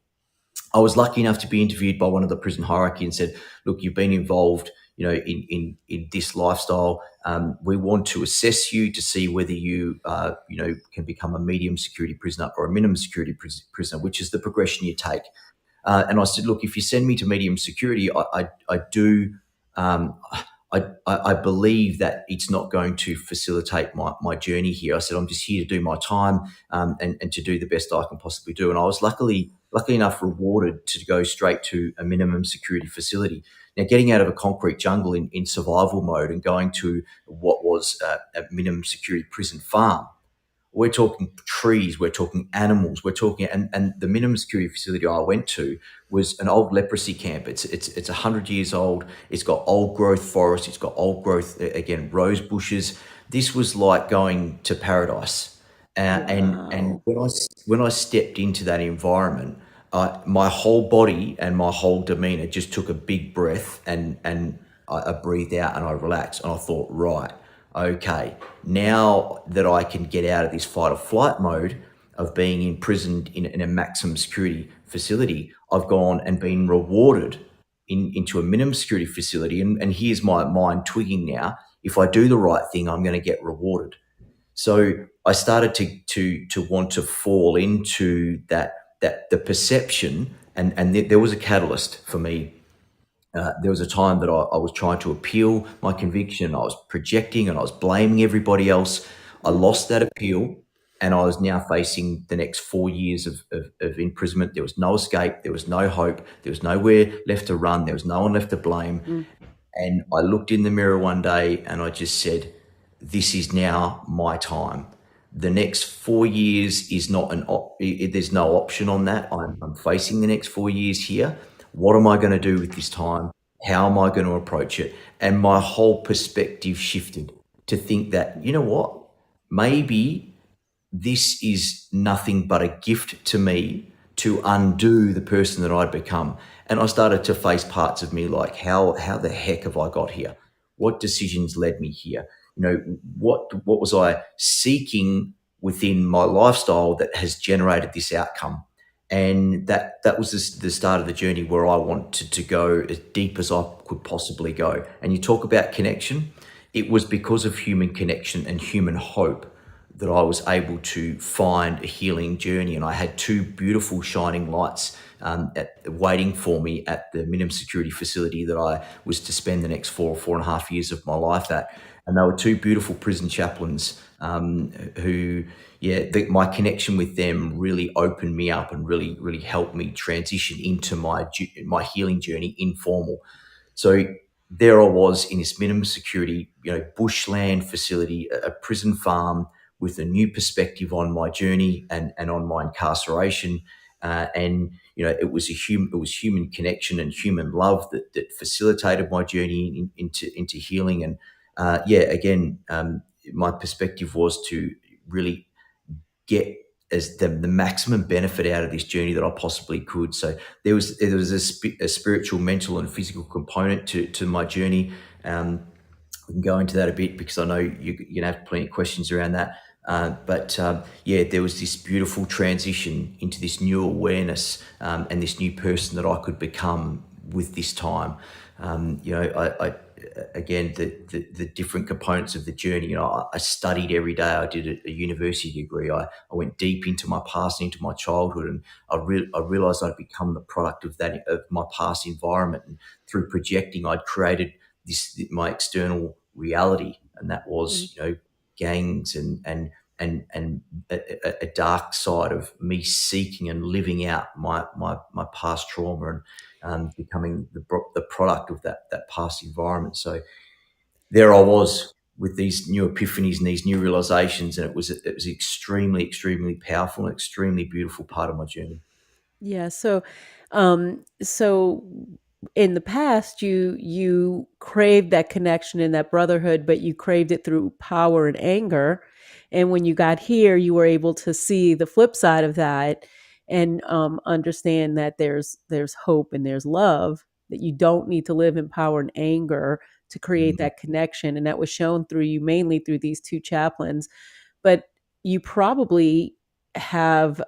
I was lucky enough to be interviewed by one of the prison hierarchy and said, "Look, you've been involved, in this lifestyle. We want to assess you to see whether you, can become a medium security prisoner or a minimum security prisoner, which is the progression you take." And I said, "Look, if you send me to medium security, I do." Um, I believe that it's not going to facilitate my journey here. I said, I'm just here to do my time, and to do the best I can possibly do. And I was lucky enough rewarded to go straight to a minimum security facility. Now, getting out of a concrete jungle in survival mode and going to what was a minimum security prison farm we're talking trees, we're talking animals, we're talking, and the minimum security facility I went to was an old leprosy camp. It's 100 years old. It's got old growth forest. It's got old growth again rose bushes. This was like going to paradise. And Wow. when I stepped into that environment, my whole body and my whole demeanor just took a big breath, and I breathed out and I relaxed, and I thought, right, okay, now that I can get out of this fight or flight mode of being imprisoned in a maximum security facility, I've gone and been rewarded into a minimum security facility. And here's my mind twigging now: if I do the right thing, I'm going to get rewarded. So I started to want to fall into that the perception, and there was a catalyst for me. There was a time that I was trying to appeal my conviction. I was projecting and I was blaming everybody else. I Mm, lost that appeal, and I was now facing the next 4 years of imprisonment. There was no escape. There was no hope. There was nowhere left to run. There was no one left to blame. mm, And I looked in the mirror one day and I just said, this is now my time. The next 4 years is not there's no option on that. I'm facing the next 4 years here. What am I going to do with this time? How am I going to approach it? And my whole perspective shifted to think that, you know what? Maybe this is nothing but a gift to me to undo the person that I'd become. And I started to face parts of me like, how the heck have I got here? What decisions led me here? What was I seeking within my lifestyle that has generated this outcome? And that was the start of the journey where I wanted to go as deep as I could possibly go. And you talk about connection. It was because of human connection and human hope that I was able to find a healing journey. And I had two beautiful shining lights waiting for me at the minimum security facility that I was to spend the next 4.5 years of my life at. And they were two beautiful prison chaplains who, yeah, my connection with them really opened me up and really, really helped me transition into my healing journey informal. So there I was in this minimum security, bushland facility, a prison farm, with a new perspective on my journey and on my incarceration. And it was human connection and human love that facilitated my journey into healing. And again, my perspective was to really get as the maximum benefit out of this journey that I possibly could. So there was a spiritual, mental, and physical component to my journey. We can go into that a bit because I know you're going to have plenty of questions around that. But there was this beautiful transition into this new awareness and this new person that I could become with this time. I again the different components of the journey. I studied every day. I did a university degree. I went deep into my past, into my childhood, and I realized I'd become the product of my past environment. And through projecting, I'd created my external reality, and that mm. was gangs and a dark side of me seeking and living out my past trauma, and becoming the product of that past environment. So there I was with these new epiphanies and these new realizations, and it was extremely powerful and extremely beautiful part of my journey. Yeah. So in the past, you craved that connection and that brotherhood, but you craved it through power and anger. And when you got here, you were able to see the flip side of that and understand that there's hope and there's love. That you don't need to live in power and anger to create Mhm. that connection, and that was shown through you mainly through these two chaplains. But you probably have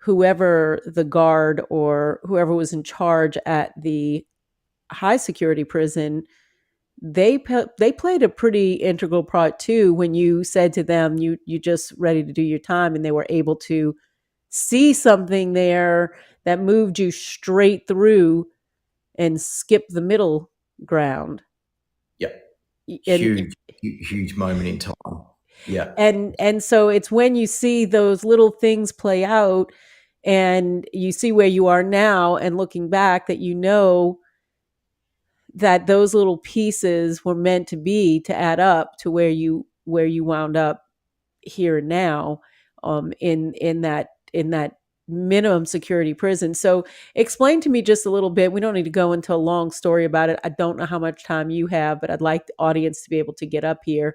whoever the guard or whoever was in charge at the high security prison, they played a pretty integral part too when you said to them you just ready to do your time, and they were able to see something there that moved you straight through and skip the middle ground. Yeah, And huge moment in time. Yeah. so it's when you see those little things play out and you see where you are now and looking back that you know that those little pieces were meant to be to add up to where you wound up here and now, in that minimum security prison. So explain to me just a little bit. We don't need to go into a long story about it. I don't know how much time you have, but I'd like the audience to be able to get up here.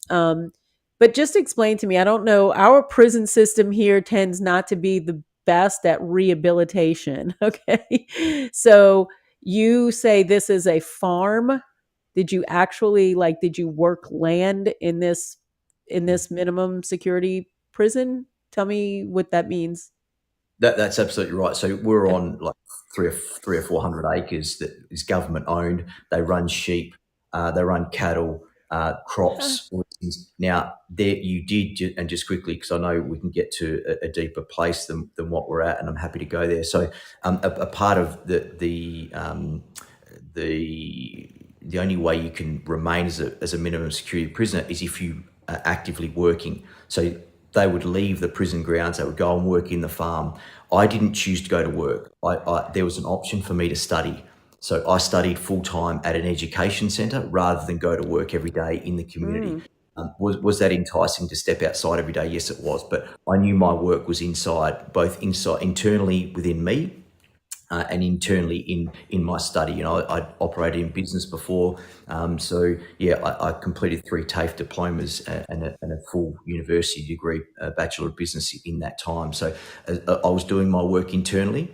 Um, but just explain to me, I don't know, our prison system here tends not to be the best at rehabilitation. Okay. So you say this is a farm. Did you actually, like, did you work land in this minimum security prison? Tell me what that means. That's absolutely right. So we're Okay. on like three or 400 acres that is government owned. They run sheep, they run cattle, Huh. crops. All these things. Now, there you did, and just quickly, because I know we can get to a deeper place than what we're at, and I'm happy to go there. So, a part of the the only way you can remain as a minimum security prisoner is if you are actively working. So they would leave the prison grounds, they would go and work in the farm. I didn't choose to go to work. There was an option for me to study. So I studied full time at an education centre rather than go to work every day in the community. Mm. Was that enticing to step outside every day? Yes, it was. But I knew my work was inside, both inside internally within me, and internally in my study. I'd operated in business before, so yeah, I completed 3 TAFE diplomas and a full university degree, Bachelor of Business in that time. So I was doing my work internally,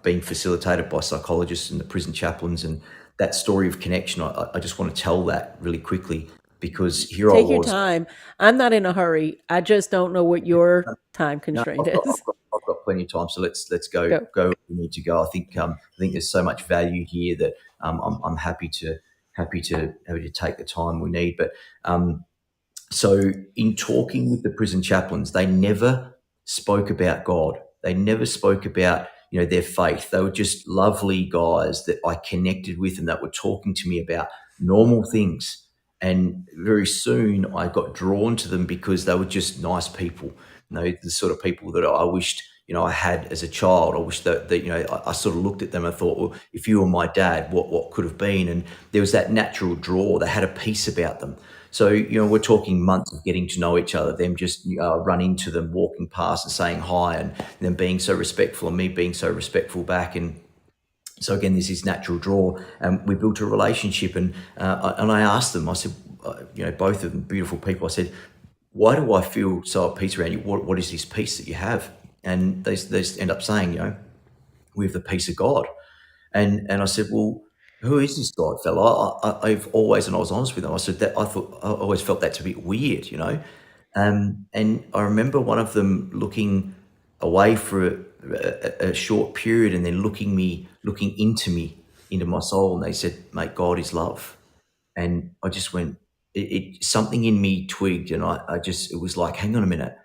being facilitated by psychologists and the prison chaplains, and that story of connection. I just want to tell that really quickly because here I Take your was. time. I'm not in a hurry. I just don't know what your time No, constraint is. I've got plenty of time, so let's go Go. where we need to go. I think there's so much value here that I'm happy to take the time we need. But so, in talking with the prison chaplains, they never spoke about God. They never spoke about their faith. They were just lovely guys that I connected with, and that were talking to me about normal things. And very soon, I got drawn to them because they were just nice people. The sort of people that I wished I had as a child. I wish that I sort of looked at them and thought, well, if you were my dad, what could have been? And there was that natural draw. They had a peace about them. So, we're talking months of getting to know each other, them just run into them, walking past and saying hi, and them being so respectful and me being so respectful back. And so again, there's this natural draw, and we built a relationship. And I asked them, I said, both of them beautiful people. I said, why do I feel so at peace around you? What is this peace that you have? And they end up saying, we have the peace of God. And I said, well, who is this God fella? I've always, and I was honest with them, I said that I always felt that to be weird. And I remember one of them looking away for a short period and then looking into my soul, and they said, mate, God is love. And I just went, something in me twigged, and it was like, hang on a minute,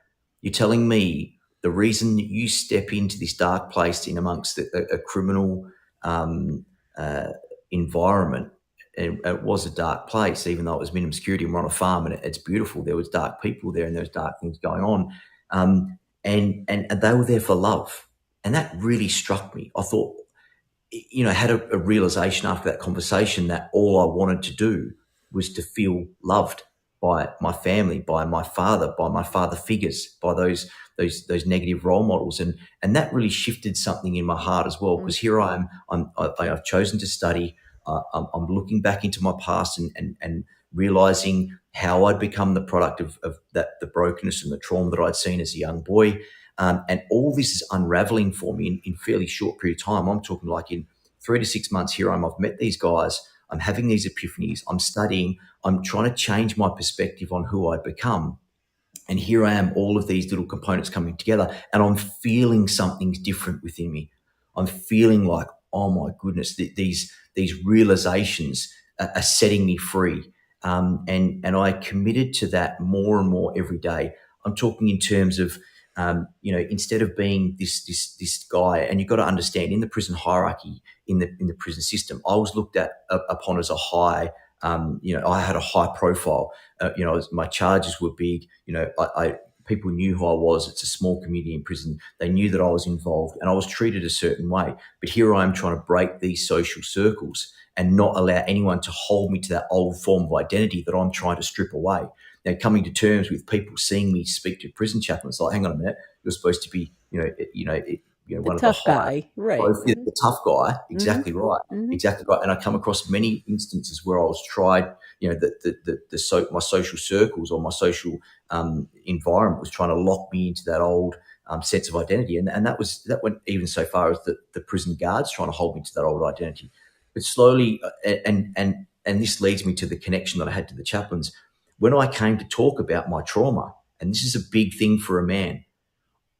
you're telling me the reason that you step into this dark place in amongst a criminal um, uh, environment, and it was a dark place, even though it was minimum security and we're on a farm and it's beautiful. There was dark people there and there was dark things going on, and they were there for love, and that really struck me. I thought, had a realization after that conversation that all I wanted to do was to feel loved by my family, by my father figures, by those negative role models, and that really shifted something in my heart as well. Mm. Because here I am, I've chosen to study. I'm looking back into my past and realizing how I'd become the product of that the brokenness and the trauma that I'd seen as a young boy. And all this is unraveling for me in fairly short period of time. I'm talking like in 3 to 6 months. Here I've met these guys. I'm having these epiphanies. I'm studying. I'm trying to change my perspective on who I'd become. And here I am, all of these little components coming together, and I'm feeling something's different within me. I'm feeling like, oh my goodness, these realizations are setting me free. And I committed to that more and more every day. I'm talking in terms of, instead of being this guy, and you've got to understand, in the prison hierarchy, in the prison system, I was looked at upon as a high. I had a high profile. My charges were big. People knew who I was. It's a small community in prison. They knew that I was involved, and I was treated a certain way. But here I am trying to break these social circles and not allow anyone to hold me to that old form of identity that I'm trying to strip away. coming to terms with people seeing me speak to prison chaplains. Like, hang on a minute, you're supposed to be, The one of the tough higher, guy, right? the tough guy. Mm-hmm. Exactly right, Mm-hmm. exactly right. And I come across many instances where I was tried, my social circles or my social environment was trying to lock me into that old sense of identity, and that went even so far as the prison guards trying to hold me to that old identity. But slowly, and this leads me to the connection that I had to the chaplains. When I came to talk about my trauma, and this is a big thing for a man,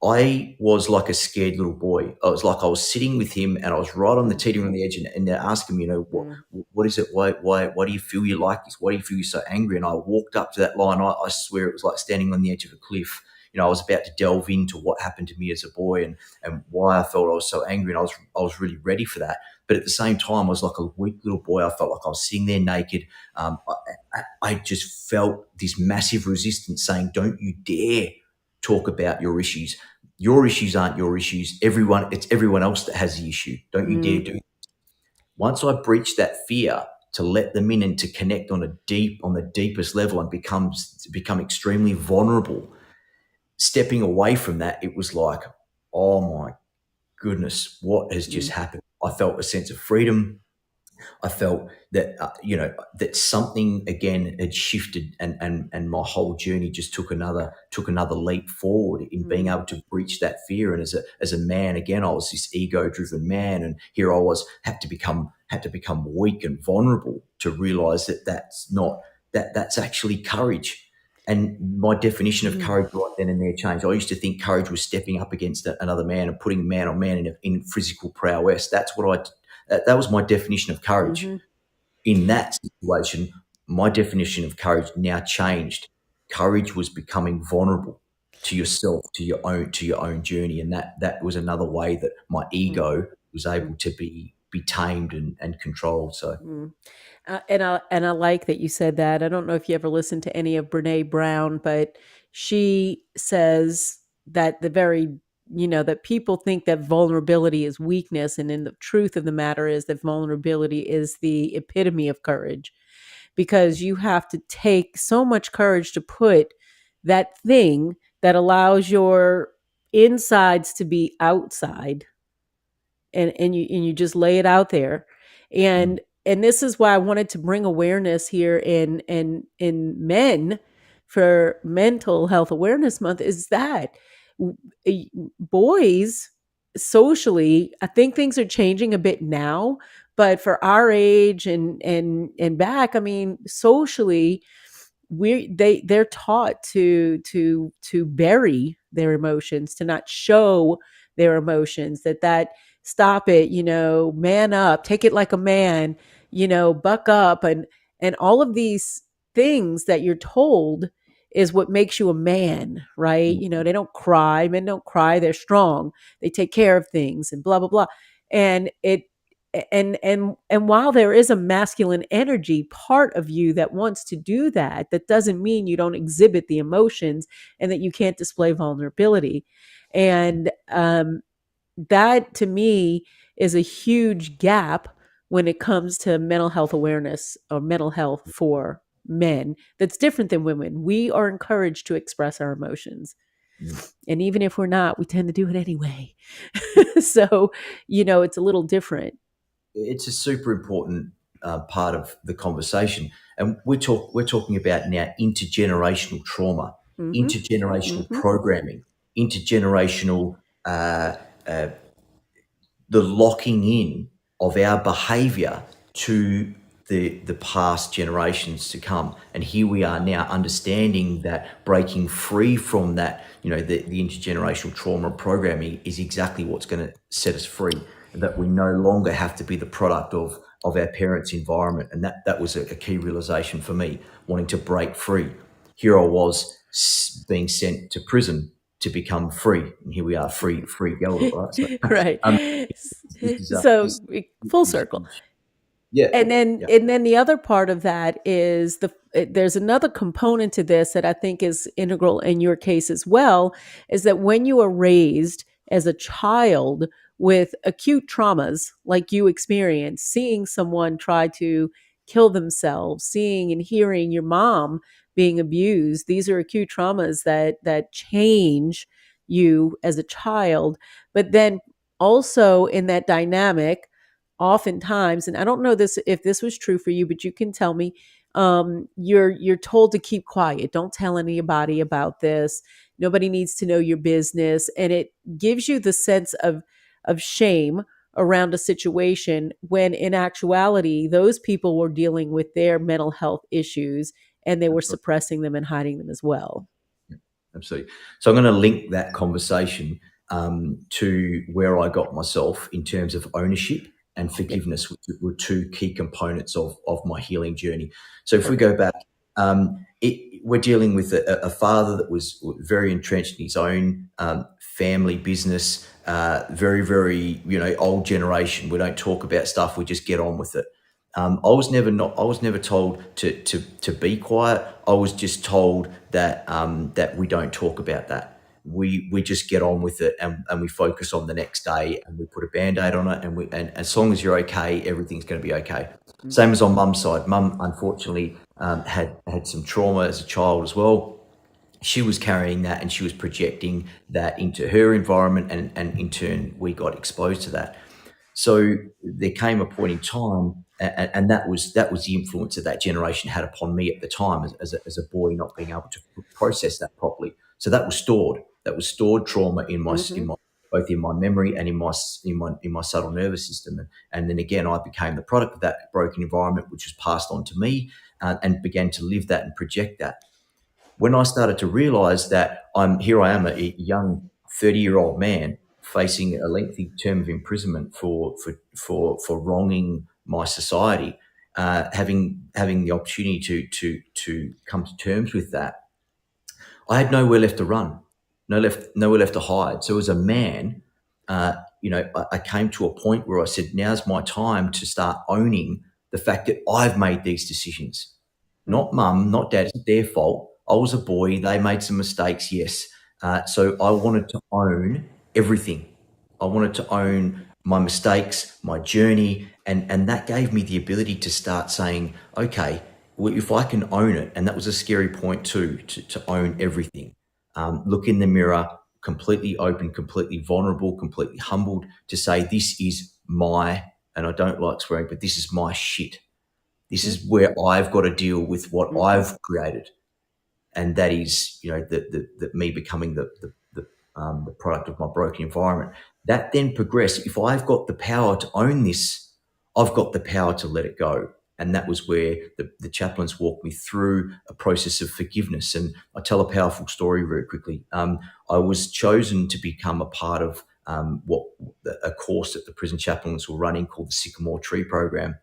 I was like a scared little boy. I was sitting with him, and I was right on the teetering on the edge, and they're asking me, what is it? Why do you feel you like this? Why do you feel you're so angry? And I walked up to that line. I swear it was like standing on the edge of a cliff. I was about to delve into what happened to me as a boy, and why I felt I was so angry, and I was really ready for that. But at the same time, I was like a weak little boy. I felt like I was sitting there naked. I just felt this massive resistance saying, "Don't you dare talk about your issues. Your issues aren't your issues. It's everyone else that has the issue. Don't you dare Mm-hmm. do it." Once I breached that fear to let them in and to connect on the deepest level and become extremely vulnerable, stepping away from that, it was like, oh my goodness, what has just happened? I felt a sense of freedom. I felt that that something again had shifted, and my whole journey just took another leap forward in being able to breach that fear. And as a man, again, I was this ego driven man, and here I was had to become weak and vulnerable to realize that that's actually courage. And my definition of Mm-hmm. courage right then and there changed. I used to think courage was stepping up against another man and putting man on man in physical prowess. That was my definition of courage. Mm-hmm. In that situation, my definition of courage now changed. Courage was becoming vulnerable to yourself, to your own journey, and that was another way that my ego was able to be tamed and controlled. So, Mm-hmm. And I like that you said that. I don't know if you ever listened to any of Brene Brown, but she says that that people think that vulnerability is weakness, and then the truth of the matter is that vulnerability is the epitome of courage, because you have to take so much courage to put that thing that allows your insides to be outside, and you just lay it out there. mm, And this is why I wanted to bring awareness here in men for Mental Health Awareness Month, is that boys socially, I think things are changing a bit now, but for our age and back, I mean, socially, they're taught to bury their emotions, to not show their emotions, that stop it, man up, take it like a man, buck up, and all of these things that you're told is what makes you a man, right? mm, They don't cry. Men don't cry. They're strong. They take care of things and blah blah blah. And it and while there is a masculine energy part of you that wants to do that, that doesn't mean you don't exhibit the emotions and that you can't display vulnerability. And that to me is a huge gap when it comes to mental health awareness or mental health for men that's different than women. We are encouraged to express our emotions. mm. And even if we're not, we tend to do it anyway. So, it's a little different. It's a super important part of the conversation, and we're talking about now intergenerational trauma, Mm-hmm. intergenerational Mm-hmm. programming, intergenerational uh, uh, the locking in of our behavior to the past generations to come. And here we are now understanding that breaking free from that, the intergenerational trauma and programming is exactly what's going to set us free. And that we no longer have to be the product of our parents' environment. And that was a key realization for me, wanting to break free. Here I was being sent to prison to become free. And here we are, free Gelder, right? So Right. um, this is So this full is circle. huge. Yeah, And then yeah. and then the other part of that is there's another component to this that I think is integral in your case as well, is that when you are raised as a child with acute traumas like you experienced, seeing someone try to kill themselves, seeing and hearing your mom being abused. These are acute traumas that change you as a child. But then also in that dynamic, oftentimes, and I don't know this if this was true for you, but you can tell me, you're told to keep quiet. Don't tell anybody about this. Nobody needs to know your business. And it gives you the sense of shame around a situation when in actuality those people were dealing with their mental health issues and they were Absolutely. suppressing them and hiding them as well. Absolutely. So I'm going to link that conversation to where I got myself in terms of ownership and Yeah, forgiveness, which were two key components of my healing journey. So if we perfect. go back, we're dealing with a father that was very entrenched in his own family business, very, very, old generation. We don't talk about stuff. We just get on with it. I was never told to be quiet. I was just told that we don't talk about that. We just get on with it, and we focus on the next day, and we put a band-aid on it, and as long as you're okay, everything's going to be okay. Mm, Same as on mum's side. Mum unfortunately had some trauma as a child as well. She was carrying that, and she was projecting that into her environment, and in turn we got exposed to that. So there came a point in time, and that was the influence that that generation had upon me at the time as a boy, not being able to process that properly. So that was stored. That was stored trauma in my both in my memory and in my subtle nervous system. And then again, I became the product of that broken environment, which was passed on to me, and began to live that and project that. When I started to realize that I am a young 30-year-old man facing a lengthy term of imprisonment for wronging my society, having the opportunity to come to terms with that, I had nowhere left to run, nowhere left to hide. So as a man, I came to a point where I said, "Now's my time to start owning the fact that I've made these decisions. mm, Not mum, not dad. It's their fault. I was a boy. They made some mistakes, yes. So I wanted to own everything. I wanted to own my mistakes, my journey, and that gave me the ability to start saying, okay, well, if I can own it, and that was a scary point too, to own everything. Look in the mirror, completely open, completely vulnerable, completely humbled, to say this is my, and I don't like swearing, but this is my shit. This mm, is where I've got to deal with what mhm, I've created, and that is, the me becoming the product of my broken environment. That then progressed. If I've got the power to own this, I've got the power to let it go. And that was where the chaplains walked me through a process of forgiveness. And I tell a powerful story very quickly. I was chosen to become a part of a course that the prison chaplains were running called the Sycamore Tree Program.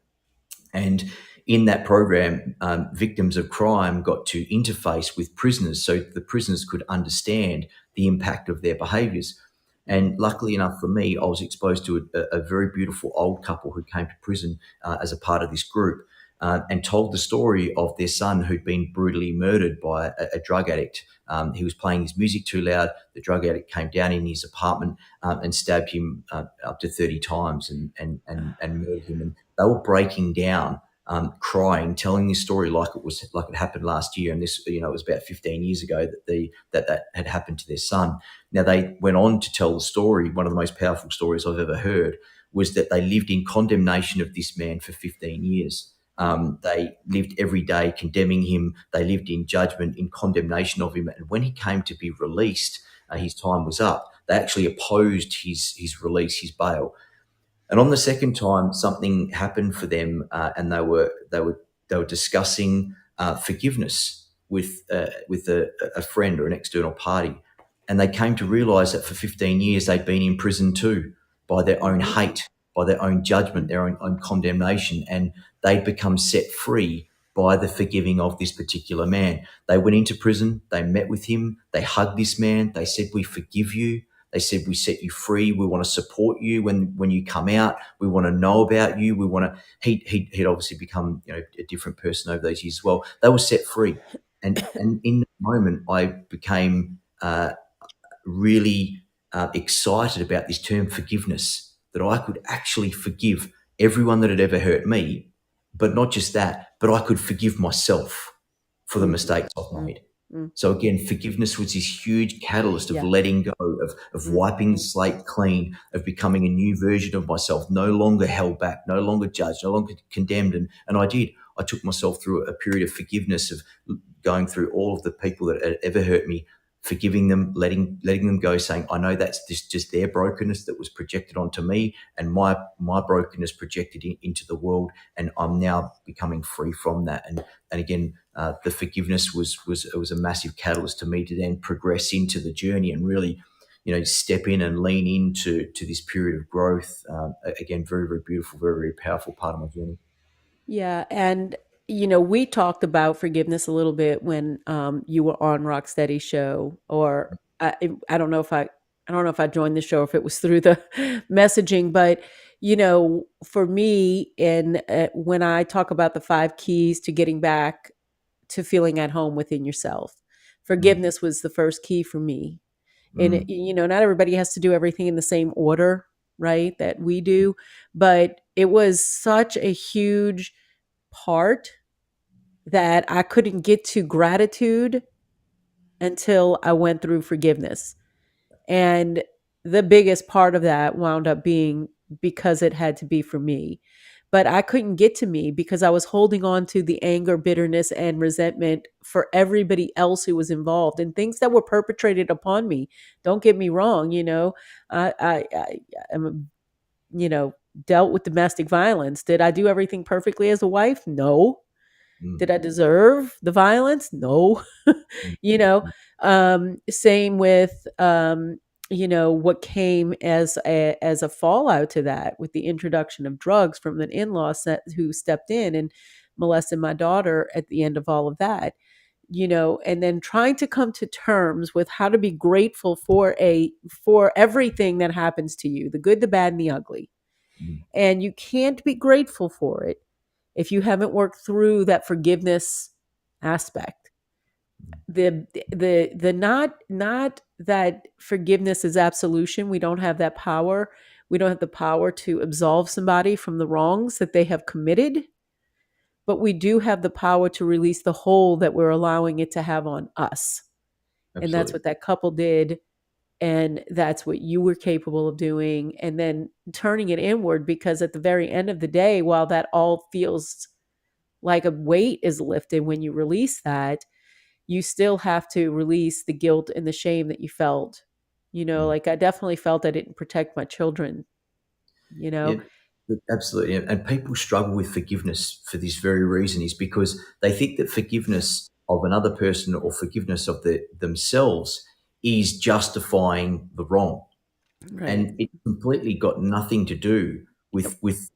And in that program, victims of crime got to interface with prisoners so the prisoners could understand the impact of their behaviours. And luckily enough for me, I was exposed to a very beautiful old couple who came to prison as a part of this group, and told the story of their son who'd been brutally murdered by a drug addict. He was playing his music too loud. The drug addict came down in his apartment and stabbed him up to 30 times and murdered him. And they were breaking down, crying, telling this story like it happened last year, and this, it was about 15 years ago that had happened to their son. Now they went on to tell the story. One of the most powerful stories I've ever heard was that they lived in condemnation of this man for 15 years. They lived every day condemning him. They lived in judgment, in condemnation of him. And when he came to be released, his time was up. They actually opposed his release, his bail. And on the second time, something happened for them, and they were discussing forgiveness with a friend or an external party, and they came to realise that for 15 years they'd been in prison too, by their own mhm, hate, by their own judgment, their own condemnation, and they'd become set free by the forgiving of this particular man. They went into prison, they met with him, they hugged this man, they said, "We forgive you." They said, "We set you free. We want to support you when you come out. We want to know about you. We want to." He'd obviously become, a different person over those years as well. They were set free, and in that moment, I became really excited about this term forgiveness. That I could actually forgive everyone that had ever hurt me, but not just that, but I could forgive myself for the Mhm. mistakes I've Mm. made. Mm. So again, forgiveness was this huge catalyst of Yeah. letting go, of Mm. wiping the slate clean, of becoming a new version of myself, no longer held back, no longer judged, no longer condemned. And I did. I took myself through a period of forgiveness, of going through all of the people that had ever hurt me, forgiving them, letting them go, saying, I know that's just their brokenness that was projected onto me, and my brokenness projected into the world, and I'm now becoming free from that. And again, the forgiveness was a massive catalyst to me to then progress into the journey and really, step in and lean into this period of growth. Again, very very beautiful, very very powerful part of my journey. Yeah, and we talked about forgiveness a little bit when you were on Rocksteady show, or I don't know if I joined the show, if it was through the messaging, but for me, and when I talk about the 5 keys to getting back to feeling at home within yourself, Mm, forgiveness was the first key for me. And mm, not everybody has to do everything in the same order, right, that we do, but it was such a huge part that I couldn't get to gratitude until I went through forgiveness. And the biggest part of that wound up being because it had to be for me. But I couldn't get to me because I was holding on to the anger, bitterness, and resentment for everybody else who was involved and things that were perpetrated upon me. Don't get me wrong, I am, dealt with domestic violence. Did I do everything perfectly as a wife? No. Did I mm, deserve the violence? No. mm, you know, same with what came as a fallout to that, with the introduction of drugs from an in-law who stepped in and molested my daughter at the end of all of that. And then trying to come to terms with how to be grateful for everything that happens to you, the good, the bad, and the ugly. mm, And you can't be grateful for it if you haven't worked through that forgiveness aspect. The not that forgiveness is absolution. We don't have that power. We don't have the power to absolve somebody from the wrongs that they have committed, but we do have the power to release the hold that we're allowing it to have on us. And that's absolutely. what that couple did, and that's what you were capable of doing, and then turning it inward, because at the very end of the day, while that all feels like a weight is lifted when you release that, you still have to release the guilt and the shame that you felt. Mm. Like, I definitely felt I didn't protect my children, you know? Yeah, absolutely. And people struggle with forgiveness for this very reason, is because they think that forgiveness of another person or forgiveness of themselves is justifying the wrong, Right. and it completely got nothing to do Yep. with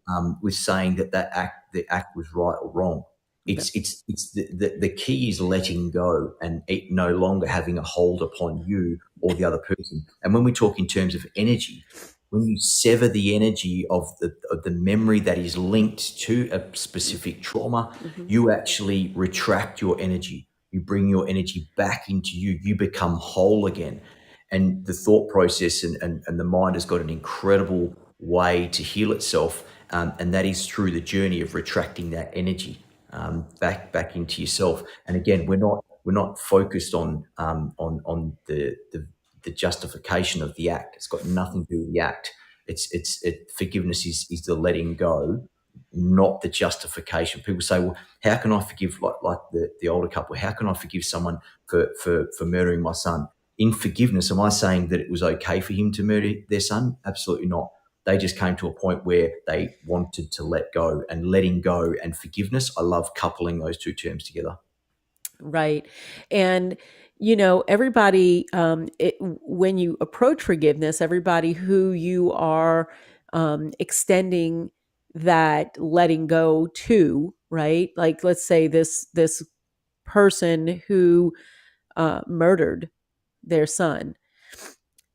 saying that the act was right or wrong. Yep. It's the key is letting go and it no longer having a hold upon you or the other person. And when we talk in terms of energy, when you sever the energy of the memory that is linked to a specific trauma, Mhm. you actually retract your energy. You bring your energy back into you. You become whole again. And the thought process and the mind has got an incredible way to heal itself, and that is through the journey of retracting that energy back into yourself. And again, we're not focused on the justification of the act. It's got nothing to do with the act. Forgiveness is the letting go, not the justification. People say, well, how can I forgive, like the older couple? How can I forgive someone for murdering my son? In forgiveness, am I saying that it was okay for him to murder their son? Absolutely not. They just came to a point where they wanted to let go, and letting go and forgiveness. I love coupling those two terms together. Right. And, everybody, when you approach forgiveness, everybody who you are extending that letting go to, right? Like, let's say this person who murdered their son,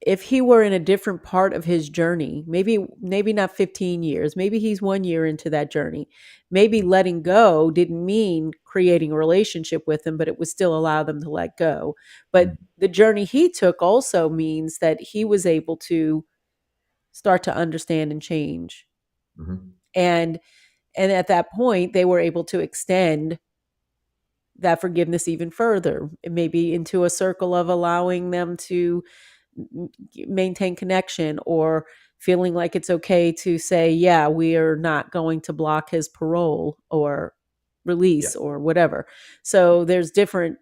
if he were in a different part of his journey, maybe not 15 years, maybe he's 1 year into that journey, maybe letting go didn't mean creating a relationship with him, but it would still allow them to let go. But the journey he took also means that he was able to start to understand and change. Mm-hmm. And at that point, they were able to extend that forgiveness even further, maybe into a circle of allowing them to maintain connection, or feeling like it's okay to say, yeah, we are not going to block his parole or Yeah. release or whatever. So there's different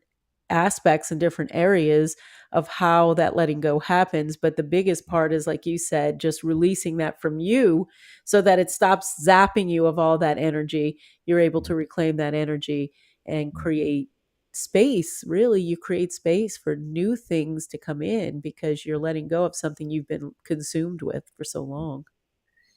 aspects and different areas of how that letting go happens. But the biggest part is, like you said, just releasing that from you so that it stops zapping you of all that energy. You're able to reclaim that energy and create space. Really, you create space for new things to come in because you're letting go of something you've been consumed with for so long.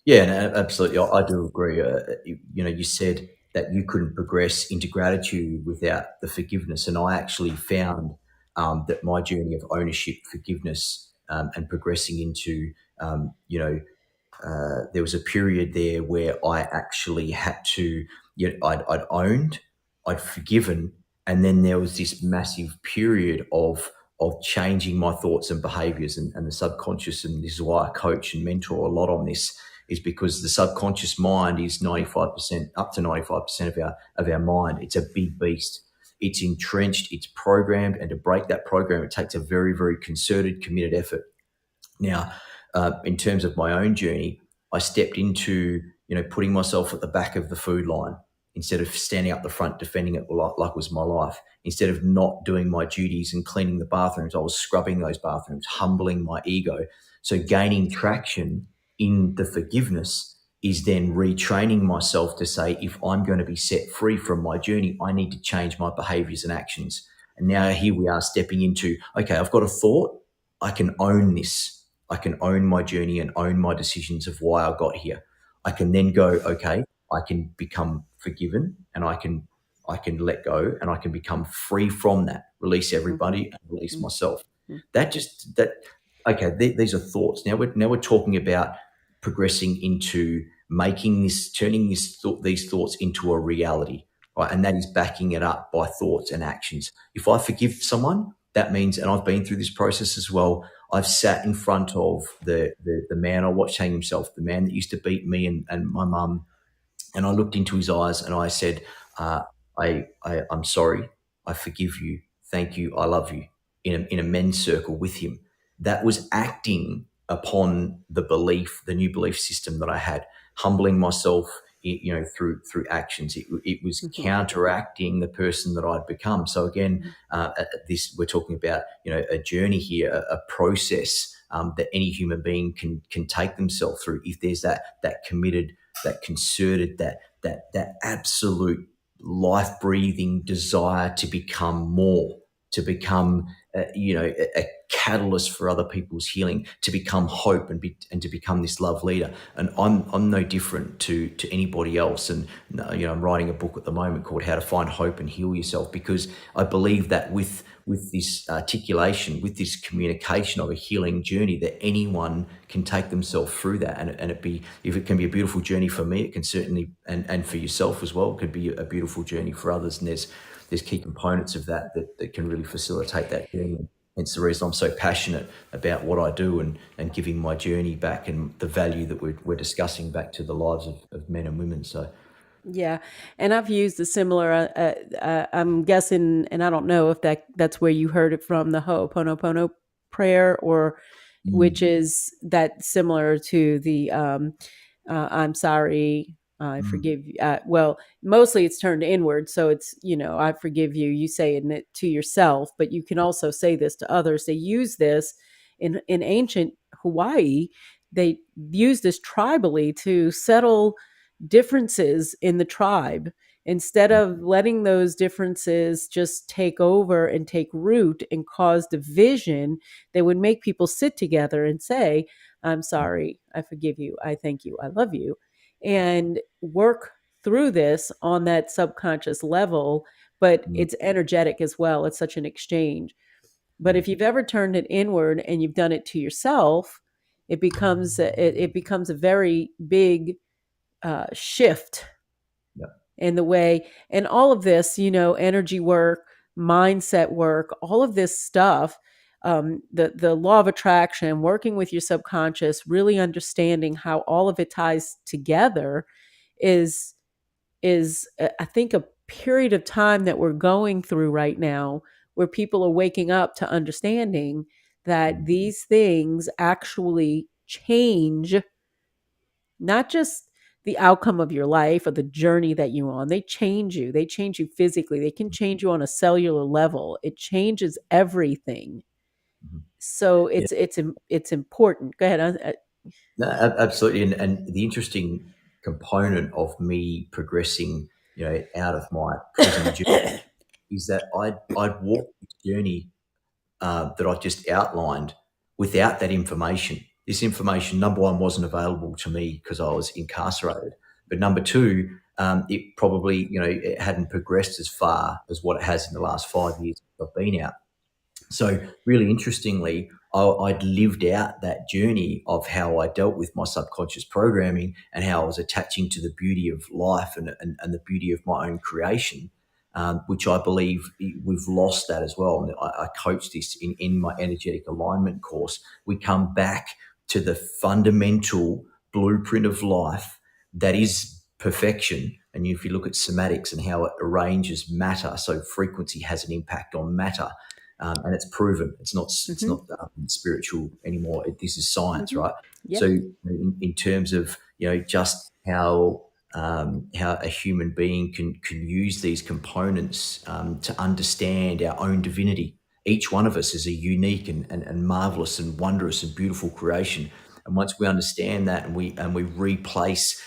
Yeah, no, absolutely. I do agree. You said that you couldn't progress into gratitude without the forgiveness, and I actually found that my journey of ownership, forgiveness, and progressing into, there was a period there where I actually had to, I'd owned, I'd forgiven, and then there was this massive period of changing my thoughts and behaviors, and the subconscious. And this is why I coach and mentor a lot on this, is because the subconscious mind is 95%, up to 95% of our mind. It's a big beast. It's entrenched, it's programmed, and to break that program, it takes a very, very concerted, committed effort. Now, in terms of my own journey, I stepped into, putting myself at the back of the food line instead of standing up the front defending it like it was my life. Instead of not doing my duties and cleaning the bathrooms, I was scrubbing those bathrooms, humbling my ego. So gaining traction in the forgiveness is then retraining myself to say, if I'm going to be set free from my journey, I need to change my behaviors and actions. And now here we are stepping into, okay, I've got a thought. I can own this. I can own my journey and own my decisions of why I got here. I can then go, okay, I can become forgiven, and I can let go, and I can become free from that, release Mhm, everybody and release mhm, myself. mhm, That okay, these are thoughts. Now we're talking about progressing into making this, turning these thoughts into a reality, right? And that is backing it up by thoughts and actions. If I forgive someone, that means, and I've been through this process as well, I've sat in front of the man I watched hang himself, the man that used to beat me and my mum, and I looked into his eyes and I said, uh, I'm sorry. I forgive you. Thank you. I love you, in a men's circle with him. That was acting upon the belief, the new belief system that I had, humbling myself, through actions. It was mhm, counteracting the person that I'd become. So again, mhm, this, we're talking about, a journey here, a process that any human being can take themselves through if there's that committed, that concerted, that absolute life breathing desire to become more, to become, a catalyst for other people's healing, to become hope, and to become this love leader. And I'm no different to anybody else. And I'm writing a book at the moment called How to Find Hope and Heal Yourself, because I believe that with this articulation, with this communication of a healing journey, that anyone can take themselves through that. And it be, if it can be a beautiful journey for me, it can certainly, and for yourself as well, it could be a beautiful journey for others. And there's key components of that can really facilitate that journey. Hence the reason I'm so passionate about what I do, and giving my journey back, and the value that we're discussing back to the lives of men and women. So, yeah, and I've used a similar. I'm guessing, and I don't know if that's where you heard it from, the Ho'oponopono prayer, or which mm, is that similar to the I'm sorry, I mm, forgive you. Well, mostly it's turned inward, so it's, I forgive you. You say it to yourself, but you can also say this to others. They use this in ancient Hawaii. They use this tribally to settle differences in the tribe, instead mm, of letting those differences just take over and take root and cause division. They would make people sit together and say, I'm sorry, I forgive you, I thank you, I love you, and work through this on that subconscious level. But mm, it's energetic as well. It's such an exchange. But mm. if you've ever turned it inward and you've done it to yourself, it becomes a very big shift Yeah. in the way. And all of this, energy work, mindset work, all of this stuff, the law of attraction, working with your subconscious, really understanding how all of it ties together, is I think a period of time that we're going through right now, where people are waking up to understanding that these things actually change not just the outcome of your life or the journey that you're on. They change you. They change you physically. They can change you on a cellular level. It changes everything. Mhm. So Yeah, it's important. Go ahead. no, absolutely. And the interesting component of me progressing, out of my prison journey is that I'd walked this journey that I just outlined without that information. This information, number one, wasn't available to me because I was incarcerated. But number two, it probably, it hadn't progressed as far as what it has in the last 5 years I've been out. So, really interestingly, I'd lived out that journey of how I dealt with my subconscious programming and how I was attaching to the beauty of life and the beauty of my own creation, which I believe we've lost that as well. And I coach this in my energetic alignment course. We come back to the fundamental blueprint of life that is perfection. And if you look at somatics and how it arranges matter, so frequency has an impact on matter, and it's proven. It's not Mm-hmm, spiritual anymore. This is science, mm-hmm. right? So, Yep. in terms of just how a human being can use these components to understand our own divinity. Each one of us is a unique and marvelous and wondrous and beautiful creation. And once we understand that, and we replace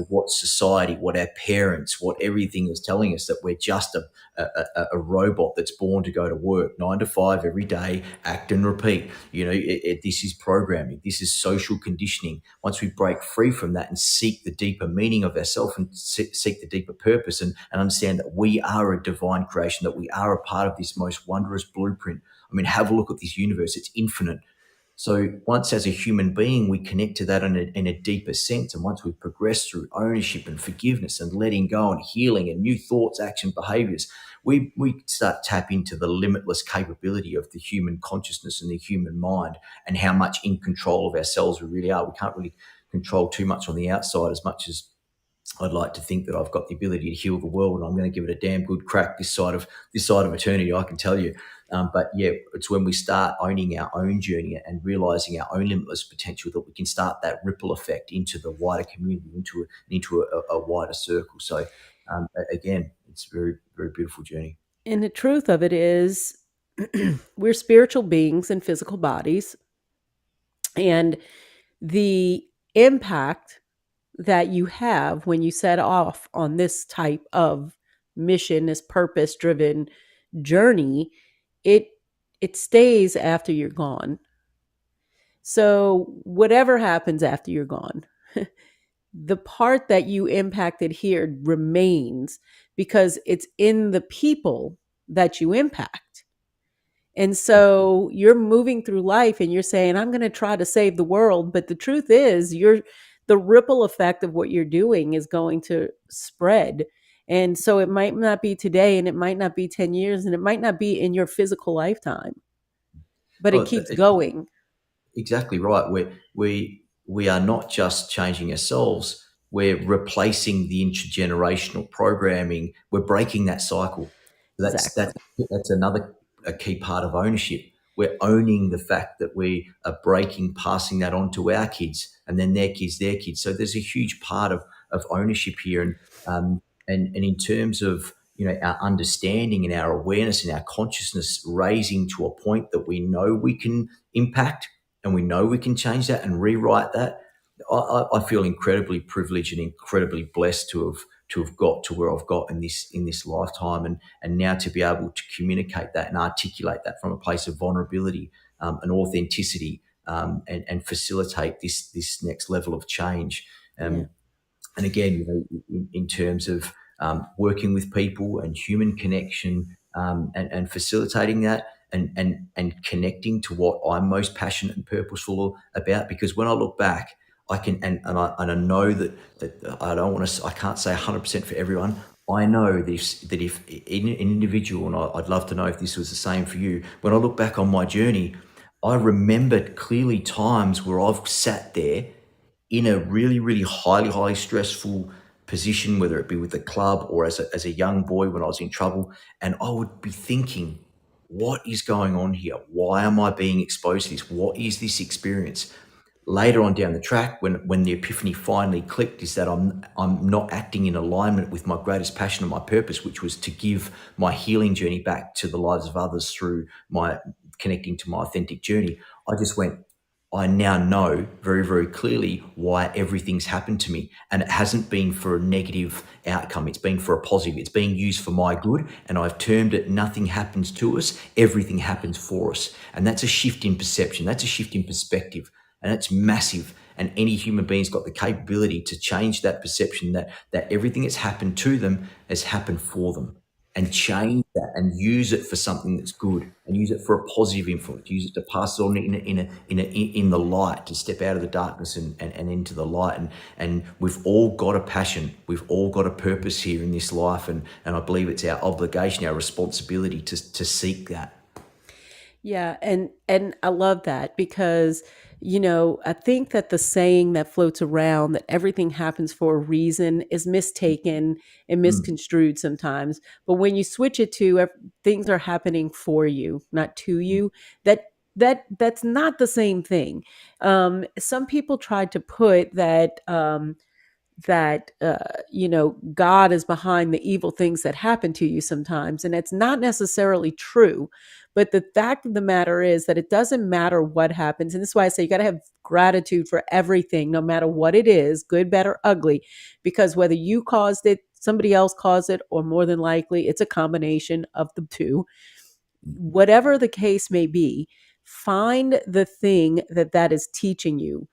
what society, what our parents, what everything is telling us, that we're just a robot that's born to go to work 9 to 5 every day, act and repeat. This is programming. This is social conditioning. Once we break free from that and seek the deeper meaning of ourselves and seek the deeper purpose, and understand that we are a divine creation, that we are a part of this most wondrous blueprint. I mean, have a look at this universe. It's infinite. So once as a human being, we connect to that in a deeper sense. And once we've progressed through ownership and forgiveness and letting go and healing and new thoughts, action, behaviors, we start to tap into the limitless capability of the human consciousness and the human mind, and how much in control of ourselves we really are. We can't really control too much on the outside, as much as I'd like to think that I've got the ability to heal the world, and I'm going to give it a damn good crack this side of eternity, I can tell you. But yeah, it's when we start owning our own journey and realizing our own limitless potential that we can start that ripple effect into the wider community, into a wider circle. So again, it's a very, very beautiful journey. And the truth of it is, we're spiritual beings in physical bodies, and the impact that you have when you set off on this type of mission, this purpose driven journey, it it stays after you're gone. So whatever happens after you're gone, the part that you impacted here remains, because it's in the people that you impact. And so you're moving through life and you're saying, I'm going to try to save the world. But the truth is, the ripple effect of what you're doing is going to spread. And so it might not be today, and it might not be 10 years, and it might not be in your physical lifetime, but it Oh, keeps going. exactly right. We are not just changing ourselves; we're replacing the intergenerational programming. We're breaking that cycle. That's Exactly. that's that's another a key part of ownership. We're owning the fact that we are breaking, passing that on to our kids, and then their kids, their kids. So there's a huge part of ownership here, and in terms of our understanding and our awareness and our consciousness raising to a point that we know we can impact, and we know we can change that and rewrite that. I feel incredibly privileged and incredibly blessed to have got to where I've got in this lifetime, and now to be able to communicate that and articulate that from a place of vulnerability, and authenticity, and facilitate this next level of change. Yeah. And again, in terms of working with people and human connection, and facilitating that, and connecting to what I'm most passionate and purposeful about. Because when I look back, I can and I know that I don't want to, I can't say 100% for everyone. I know this, that if an individual, and I'd love to know if this was the same for you. When I look back on my journey, I remembered clearly times where I've sat there in a really, really highly, highly stressful position, whether it be with the club or as a young boy when I was in trouble. And I would be thinking, what is going on here? Why am I being exposed to this? What is this experience? Later on down the track, when the epiphany finally clicked, is that I'm not acting in alignment with my greatest passion and my purpose, which was to give my healing journey back to the lives of others through my connecting to my authentic journey. I just went, I now know very, very clearly why everything's happened to me. And it hasn't been for a negative outcome. It's been for a positive. It's being used for my good. And I've termed it, nothing happens to us, everything happens for us. And that's a shift in perception. That's a shift in perspective. And it's massive. And any human being's got the capability to change that perception that everything that's happened to them has happened for them, and change that and use it for something that's good, and use it for a positive influence, use it to pass it on in the light, to step out of the darkness and into the light. And we've all got a passion, we've all got a purpose here in this life, and I believe it's our obligation, our responsibility to seek that. Yeah, and I love that because I think that the saying that floats around that everything happens for a reason is mistaken and Mm, misconstrued sometimes. But when you switch it to things are happening for you, not to mm, you, that's not the same thing. Some people tried to put that God is behind the evil things that happen to you sometimes, and it's not necessarily true. But the fact of the matter is that it doesn't matter what happens, and this is why I say you got to have gratitude for everything, no matter what it is, good, bad, or ugly, because whether you caused it, somebody else caused it, or more than likely it's a combination of the two. mm. Whatever the case may be, find the thing that is teaching you,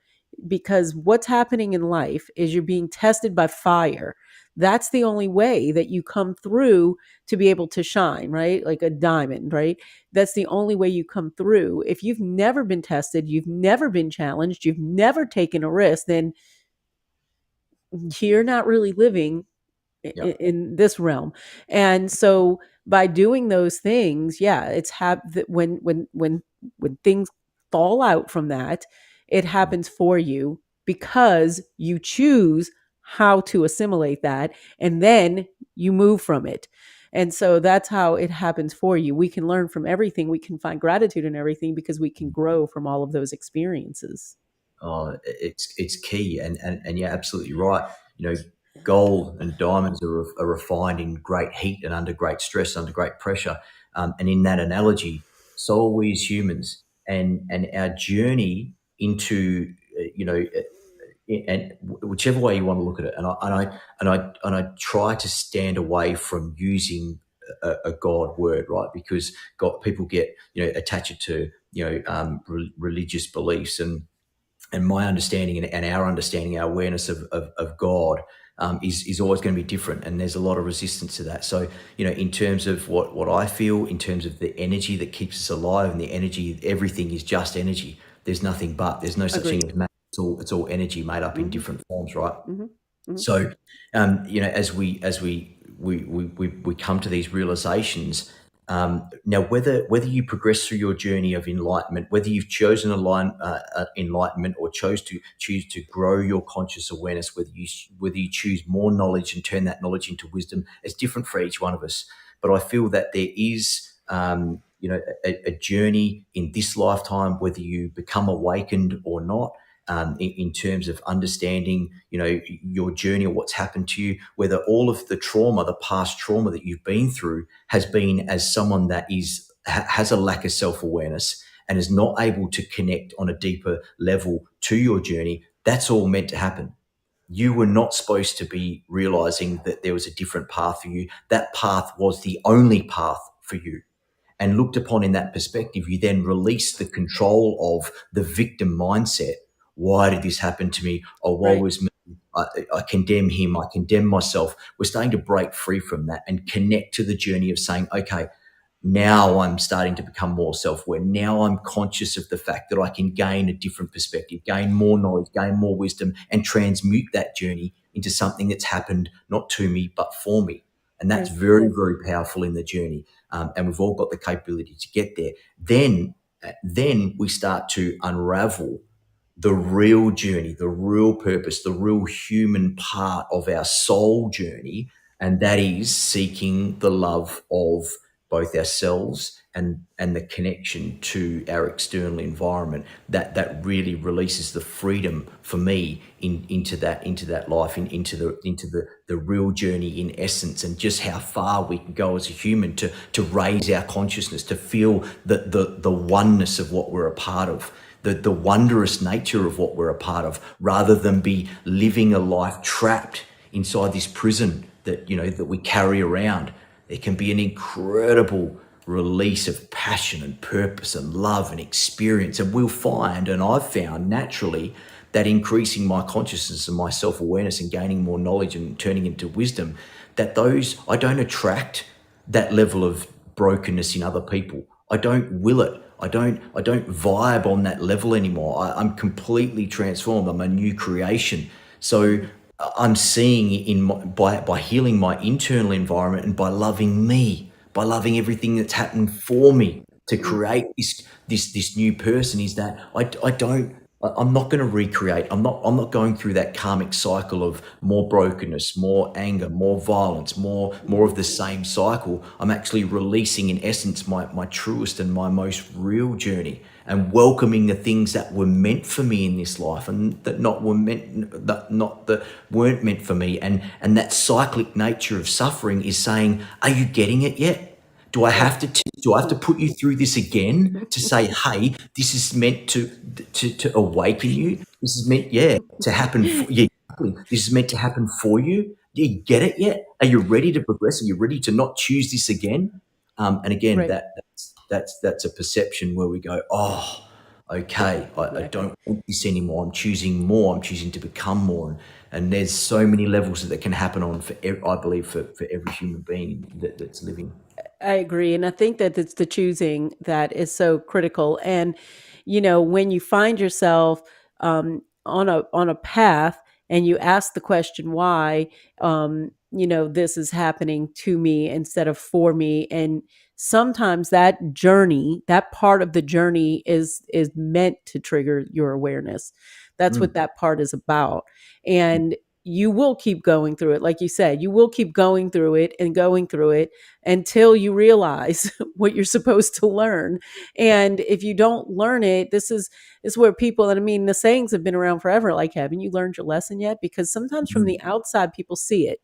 because what's happening in life is you're being tested by fire. That's the only way that you come through to be able to shine, right? Like a diamond, right? That's the only way you come through. If you've never been tested, you've never been challenged, you've never taken a risk, then you're not really living Yep. in this realm. And so by doing those things, yeah, it's that when things fall out from that, it Mm. happens for you because you choose how to assimilate that, and then you move from it. And so that's how it happens for you. We can learn from everything, we can find gratitude in everything because we can grow from all of those experiences. It's key, and you're absolutely right. You know, gold and diamonds are refined in great heat and under great stress, under great pressure. And in that analogy, so are we as humans, and our journey into and whichever way you want to look at it. And I try to stand away from using a God word, right? Because God, people get attached to religious beliefs, and my understanding and our understanding, our awareness of God is always going to be different. And there's a lot of resistance to that. So, in terms of what I feel, in terms of the energy that keeps us alive, and the energy, everything is just energy. There's nothing but, there's no such thing Agreed. as matter. It's all energy made up in Hmm. different forms, right? Hmm. Hmm. So, as we come to these realizations, now whether you progress through your journey of enlightenment, whether you've chosen enlightenment, or choose to grow your conscious awareness, whether you choose more knowledge and turn that knowledge into wisdom, it's different for each one of us. But I feel that there is. A journey in this lifetime, whether you become awakened or not, in terms of understanding, your journey or what's happened to you, whether all of the trauma, the past trauma that you've been through, has been as someone that has a lack of self-awareness and is not able to connect on a deeper level to your journey. That's all meant to happen. You were not supposed to be realizing that there was a different path for you. That path was the only path for you. And looked upon in that perspective, you then release the control of the victim mindset. Why did this happen to me? Or woe Right. was me. I condemn him. I condemn myself. We're starting to break free from that and connect to the journey of saying, okay, now I'm starting to become more self-aware. Now I'm conscious of the fact that I can gain a different perspective, gain more knowledge, gain more wisdom, and transmute that journey into something that's happened not to me, but for me. And that's Right. very, very powerful in the journey. And we've all got the capability to get there. Then we start to unravel the real journey, the real purpose, the real human part of our soul journey, and that is seeking the love of both ourselves and the connection to our external environment. That really releases the freedom for me into that life, into the real journey in essence, and just how far we can go as a human to raise our consciousness, to feel the oneness of what we're a part of, the wondrous nature of what we're a part of, rather than be living a life trapped inside this prison that we carry around. There can be an incredible release of passion and purpose and love and experience. And we'll find, and I've found naturally, that increasing my consciousness and my self-awareness and gaining more knowledge and turning into wisdom, that those I don't attract that level of brokenness in other people. I don't will it. I don't vibe on that level anymore. I'm completely transformed. I'm a new creation. So I'm seeing by healing my internal environment and by loving me, by loving everything that's happened for me to Mm, create this new person, is that I'm not going to recreate. I'm not going through that karmic cycle of more brokenness, more anger, more violence, more of the same cycle. I'm actually releasing, in essence, my truest and my most real journey, and welcoming the things that were meant for me in this life, and that weren't meant for me. And that cyclic nature of suffering is saying, are you getting it yet? right. Do I have to put you through this again to say, hey, this is meant to awaken you? This is meant, yeah, to happen for you. This is meant to happen for you. Do you get it yet? Are you ready to progress? Are you ready to not choose this again? And again, Right. that's a perception where we go, oh, okay, I Exactly. don't want this anymore. I'm choosing more. I'm choosing to become more. And there's so many levels that can happen on I believe for every human being that's living. I agree. And I think that it's the choosing that is so critical. And, when you find yourself on a path and you ask the question why, this is happening to me instead of for me. And sometimes that journey, that part of the journey is meant to trigger your awareness. That's what Mm. that part is about. And you will keep going through it. Like you said, you will keep going through it and going through it until you realize what you're supposed to learn. And if you don't learn it, this is where people, and I mean, the sayings have been around forever, like, haven't you learned your lesson yet? Because sometimes from Mm. the outside people see it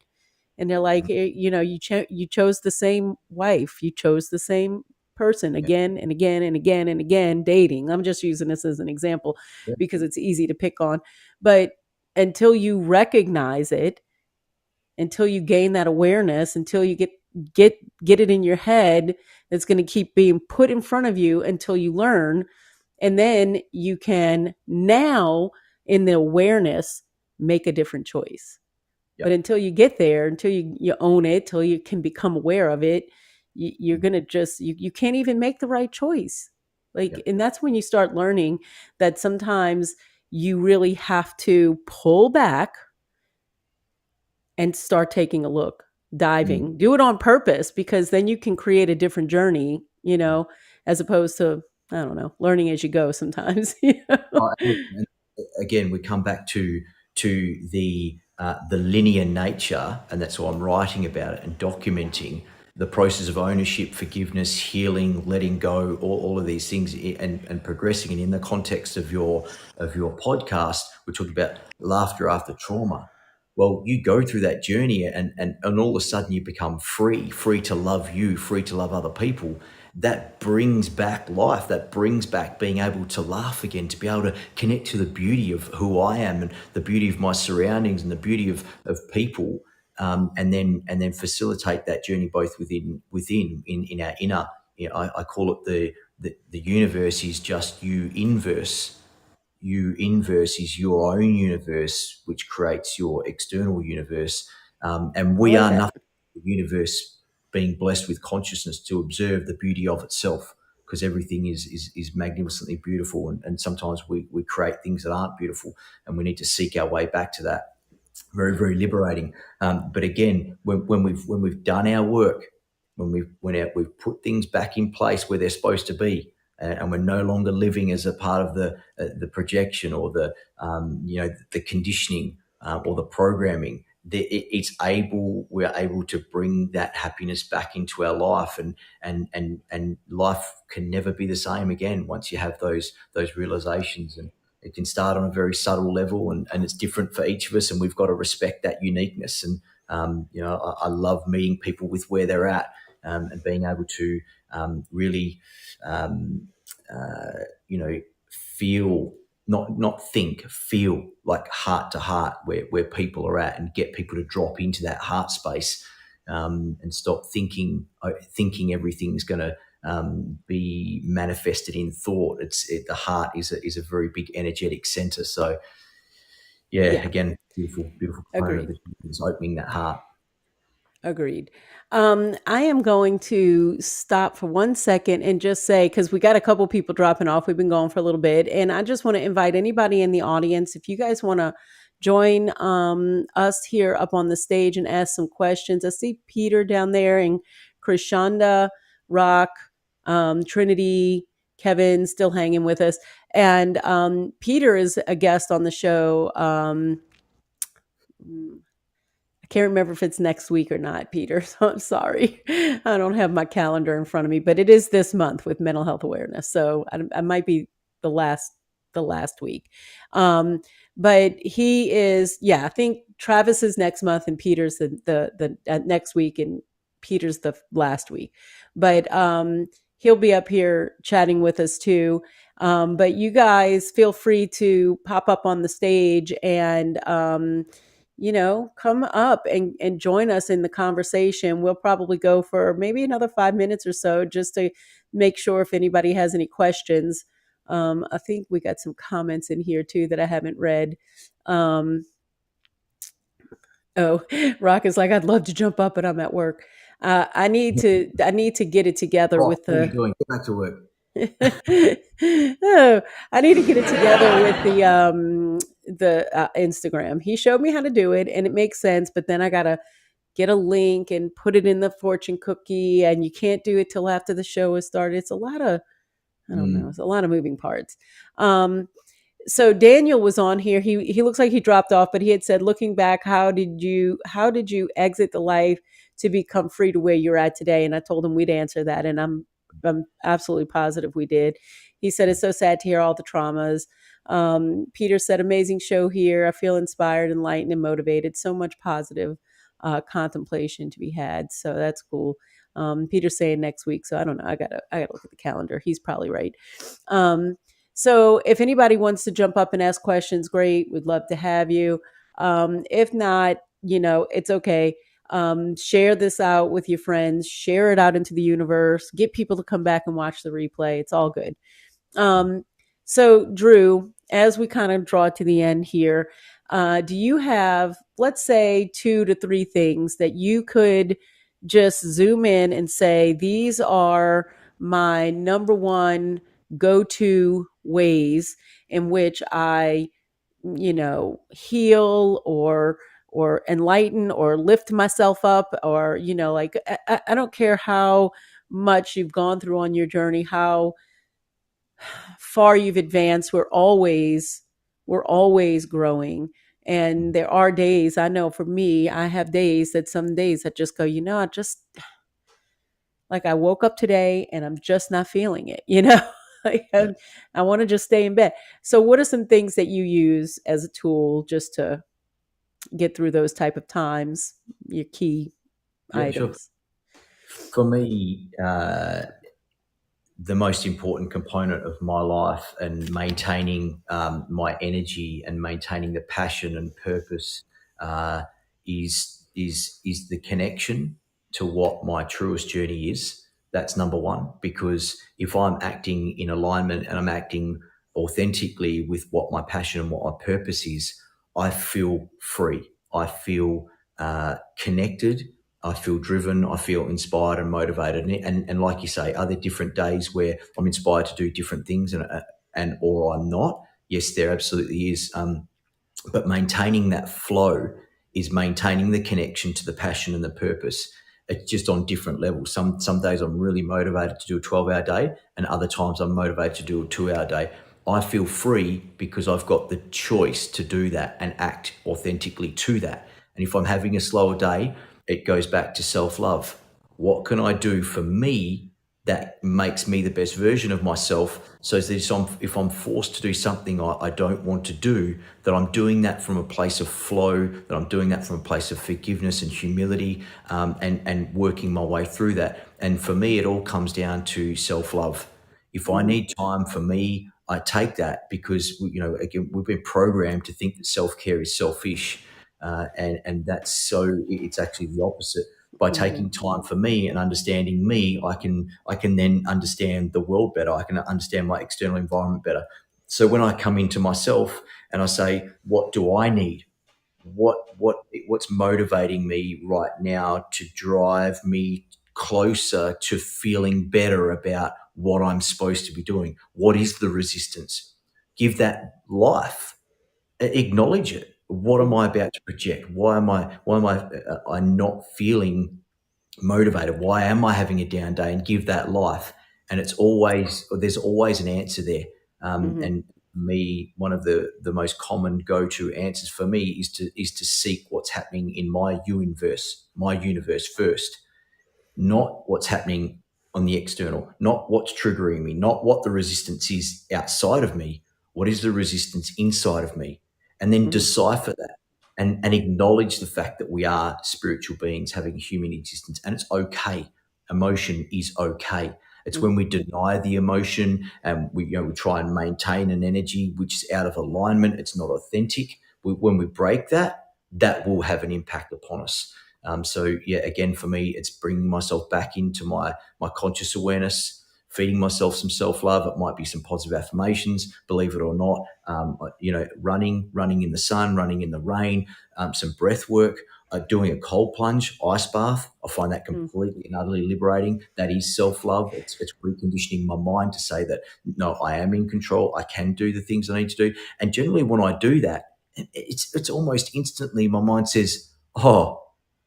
and they're like, you chose the same wife, you chose the same person Yeah, again and again and again and again dating. I'm just using this as an example yeah, because it's easy to pick on. But until you recognize it, until you gain that awareness, until you get get it in your head, it's going to keep being put in front of you until you learn. And then you can now, in the awareness, make a different choice. yeah, But until you get there, until you own it, till you can become aware of it, you're going to just you can't even make the right choice. yeah, Like, and that's when you start learning that sometimes you really have to pull back and start taking a look, mm, diving. Do it on purpose, because then you can create a different journey, yeah. as opposed to, I don't know, learning as you go sometimes. And again, we come back to the linear nature, and that's why I'm writing about it and documenting the process of ownership, forgiveness, healing, letting go, all of these things, and progressing. And in the context of your podcast, we're talking about laughter after trauma. Well, you go through that journey, and all of a sudden you become free to love you, free to love other people. That brings back life. That brings back being able to laugh again, to be able to connect to the beauty of who I am and the beauty of my surroundings and the beauty of people, and then facilitate that journey both within in our inner. I call it the universe is just you inverse. You inverse is your own universe, which creates your external universe. And I we like are that. nothing but the universe being blessed with consciousness to observe the beauty of itself, because everything is magnificently beautiful. And sometimes we create things that aren't beautiful, and we need to seek our way back to that. Very, very liberating. But again, when we've done our work, we've put things back in place where they're supposed to be, and we're no longer living as a part of the projection or the conditioning or the programming. We're able to bring that happiness back into our life, and life can never be the same again once you have those realizations. And it can start on a very subtle level, and it's different for each of us, and we've got to respect that uniqueness. And I love meeting people with where they're at, and being able to really feel, not think, feel like heart to heart where people are at, and get people to drop into that heart space, and stop thinking everything's going to be manifested in thought. The heart is a very big energetic center. So yeah, Yeah, again, beautiful component of agreed. this is opening that heart. Agreed. I am going to stop for 1 second and just say, because we got a couple people dropping off, we've been going for a little bit, and I just want to invite anybody in the audience, if you guys want to join us here up on the stage and ask some questions. I see Peter down there, and Krishanda, Rock, Trinity, Kevin still hanging with us, and Peter is a guest on the show. I can't remember if it's next week or not, Peter. So I'm sorry. I don't have my calendar in front of me, but it is this month with mental health awareness. So I might be the last week. Um, but he is, yeah, I think Travis is next month and Peter's the next week, and Peter's the last week. But he'll be up here chatting with us too. But you guys feel free to pop up on the stage and come up and join us in the conversation. We'll probably go for maybe another 5 minutes or so, just to make sure if anybody has any questions. I think we got some comments in here too that I haven't read. Um, oh, Rock is like, I'd love to jump up, but I'm at work. I need to get it together Ross, with what are you the doing? Get back to work. oh, I need to get it together with the Instagram. He showed me how to do it, and it makes sense. But then I gotta get a link and put it in the fortune cookie, and you can't do it till after the show has started. It's a lot of, I don't know, Mm. it's a lot of moving parts. Um, so Daniel was on here. He looks like he dropped off, but he had said, looking back, how did you exit the life to become free to where you're at today? And I told him we'd answer that, and I'm absolutely positive we did. He said it's so sad to hear all the traumas. Peter said, amazing show here. I feel inspired, enlightened, and motivated. So much positive contemplation to be had. So that's cool. Peter's saying next week, so I don't know. I gotta look at the calendar. He's probably right. Um, so if anybody wants to jump up and ask questions, great. We'd love to have you. If not, it's okay. Share this out with your friends, share it out into the universe, get people to come back and watch the replay. It's all good. Um, so, Drew, as we kind of draw to the end here, do you have, let's say, 2 to 3 things that you could just zoom in and say, these are my number one go to ways in which I heal or enlighten or lift myself up, or like I don't care how much you've gone through on your journey, how far you've advanced. We're always growing, and there are days, I know for me, I have days that some days I just go, I just, like, I woke up today and I'm just not feeling it, like, I want to just stay in bed. So what are some things that you use as a tool just to get through those type of times, your key Yeah, sure. items? For me, the most important component of my life and maintaining my energy and maintaining the passion and purpose uh, is the connection to what my truest journey is. That's number one, because if I'm acting in alignment and I'm acting authentically with what my passion and what my purpose is, I feel free. I feel connected. I feel driven, I feel inspired and motivated. And like you say, are there different days where I'm inspired to do different things and or I'm not? Yes, there absolutely is. But maintaining that flow is maintaining the connection to the passion and the purpose. It's just on different levels. Some days I'm really motivated to do a 12-hour day, and other times I'm motivated to do a 2-hour day. I feel free because I've got the choice to do that and act authentically to that. And if I'm having a slower day, it goes back to self-love. What can I do for me that makes me the best version of myself? So that if I'm forced to do something I don't want to do, that I'm doing that from a place of flow, that I'm doing that from a place of forgiveness and humility, and working my way through that. And for me, it all comes down to self-love. If I Mhm. need time for me, I take that, because again, we've been programmed to think that self-care is selfish, and that's it's actually the opposite. By Mhm. taking time for me and understanding me, I can then understand the world better. I can understand my external environment better. So when I come into myself and I say, what do I need? What's motivating me right now to drive me closer to feeling better about what I'm supposed to be doing? What is the resistance? Give that life. Acknowledge it. What am Mhm. I about to project? Why am I not feeling motivated? Why am I having a down day? And give that life. And there's always an answer there. Mhm. And me, one of the most common go-to answers for me is to seek what's happening in my universe first, not what's happening on the external, not what's triggering me, not what the resistance is outside of me. What is the resistance inside of me? And then Mhm. decipher that, and acknowledge the fact that we are spiritual beings having a human existence, and it's okay. Emotion is okay. It's Mhm. when we deny the emotion and we try and maintain an energy which is out of alignment, it's not authentic. When we break that, that will have an impact upon us. So yeah, again, for me, it's bringing myself back into my conscious awareness, feeding myself some self love. It might be some positive affirmations, believe it or not. Running in the sun, running in the rain, some breath work, doing a cold plunge, ice bath. I find that Mhm. completely and utterly liberating. That is self love. It's reconditioning my mind to say that no, I am in control. I can do the things I need to do. And generally, when I do that, it's almost instantly my mind says, "Oh,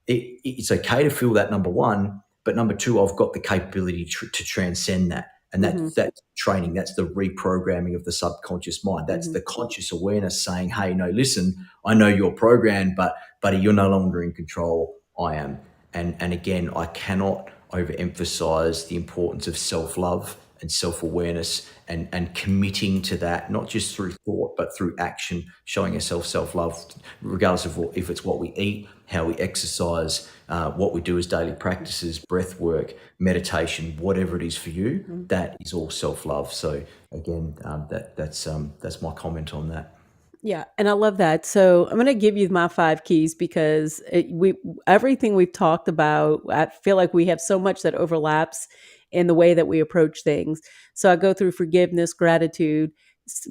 it's okay to feel that, number one, but number two, I've got the capability to transcend that." And Mhm. that's training. That's the reprogramming of the subconscious mind. That's Mhm. the conscious awareness saying, "Hey, no, listen, I know you're programmed, but buddy, you're no longer in control. I am." And again, I cannot overemphasize the importance of self love and self awareness, and committing to that, not just through thought, but through action, showing ourselves self love, regardless of if it's what we eat, how we exercise, what we do as daily practices, breath work, meditation, whatever it is for you, Mhm. that is all self love. So again, that's my comment on that. Yeah, and I love that. So I'm going to give you my 5 keys because we everything we've talked about. I feel like we have so much that overlaps in the way that we approach things. So I go through forgiveness, gratitude,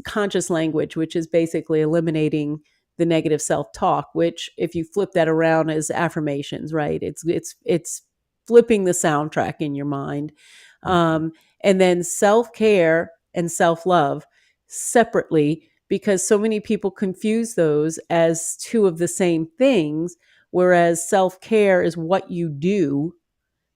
conscious language, which is basically eliminating the negative self-talk. Which, if you flip that around, is affirmations, right? It's flipping the soundtrack in your mind, um, and then self-care and self-love separately, because so many people confuse those as two of the same things, whereas self care is what you do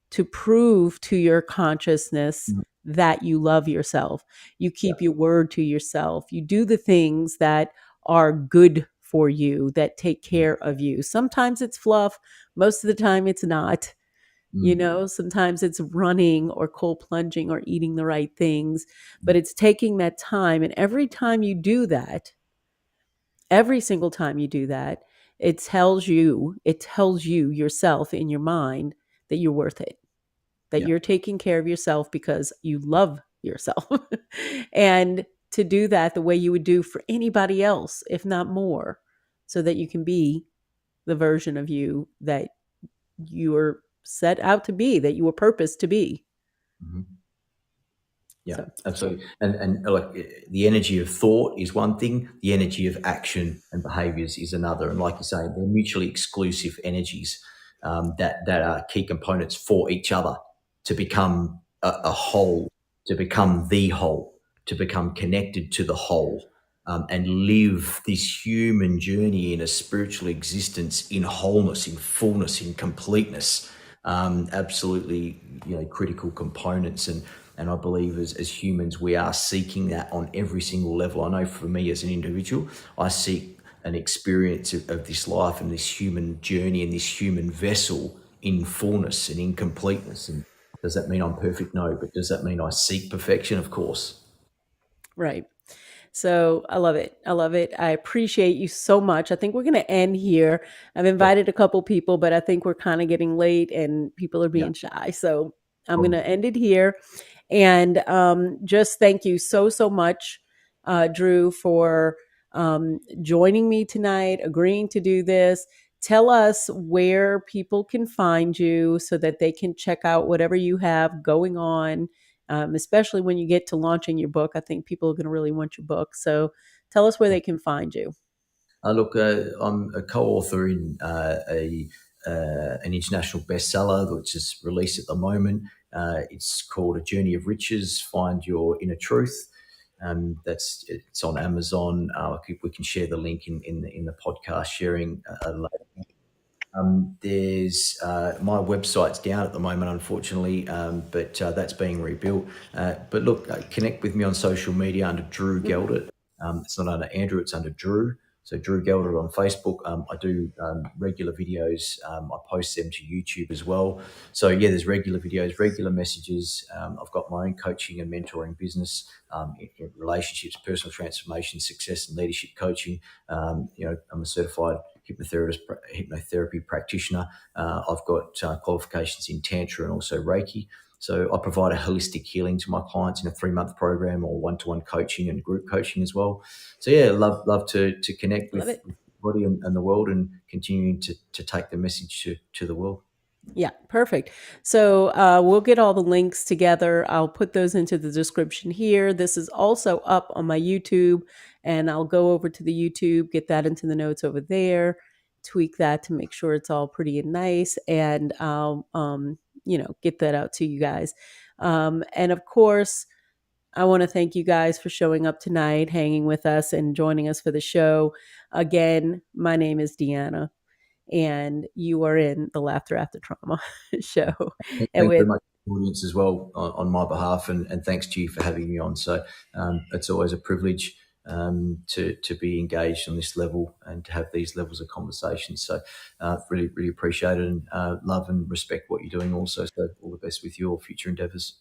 to prove to your consciousness Mhm. that you love yourself. You Yeah. keep your word to yourself. You do the things that are good for you, that take Mhm. care of you. Sometimes it's fluff, most of the time it's not. Mm. Sometimes it's running or cold plunging or eating the right things, but Mm. it's taking that time. And every time you do that, every single time you do that, it tells you yourself in your mind that you're worth it, that Yeah. you're taking care of yourself because you love yourself. And to do that the way you would do for anybody else, if not more, so that you can be the version of you that you were set out to be, that you were purposed to be. Mhm. Yeah, So, absolutely. And like the energy of thought is one thing, the energy of action and behaviors is another. And like you say, they're mutually exclusive energies, that are key components for each other to become a whole, to become the whole, to become connected to the whole, and live this human journey in a spiritual existence in wholeness, in fullness, in completeness. absolutely, critical components. And I believe as humans, we are seeking that on every single level. I know for me as an individual, I seek an experience of this life and this human journey and this human vessel in fullness and in completeness. And does that mean I'm perfect? No. But does that mean I seek perfection? Of course. Right. So I love it. I love it. I appreciate you so much. I think we're going to end here. I've Yep. invited a couple people, but I think we're kind of getting late and people are Yeah. being shy. So I'm going to end it here. And just thank you so, so much, Drew, for joining me tonight, agreeing to do this. Tell us where people can find you so that they can check out whatever you have going on, especially when you get to launching your book. I think people are going to really want your book. So tell us where they can find you. Look, I'm a co-author in an international bestseller, which is released at the moment. It's called A Journey of Riches: Find Your Inner Truth. It's on Amazon. We can share the link in the podcast sharing. There's My website's down at the moment, unfortunately, but that's being rebuilt. But look, connect with me on social media under Drew Geldert. It's not under Andrew; it's under Drew. So Drew Geldert on Facebook. I do regular videos. I post them to YouTube as well. So yeah, there's regular videos, regular messages. I've got my own coaching and mentoring business, in relationships, personal transformation, success, and leadership coaching. I'm a certified hypnotherapy practitioner. I've got qualifications in Tantra and also Reiki. So I provide a holistic healing to my clients in a 3-month program, or one-to-one coaching and group coaching as well. So yeah, love to connect Love with it. everybody and the world, and continuing to take the message to the world. Yeah, perfect. So we'll get all the links together. I'll put those into the description here. This is also up on my YouTube, and I'll go over to the YouTube, get that into the notes over there, tweak that to make sure it's all pretty and nice, and I'll get that out to you guys. And of course, I want to thank you guys for showing up tonight, hanging with us, and joining us for the show. Again, my name is Deanna, and you are in the Laughter After Trauma show. And Thanks very with much, audience, as well, on my behalf, and thanks to you for having me on. So it's always a privilege to be engaged on this level and to have these levels of conversation. So really appreciate it, and love and respect what you're doing also. So all the best with your future endeavors.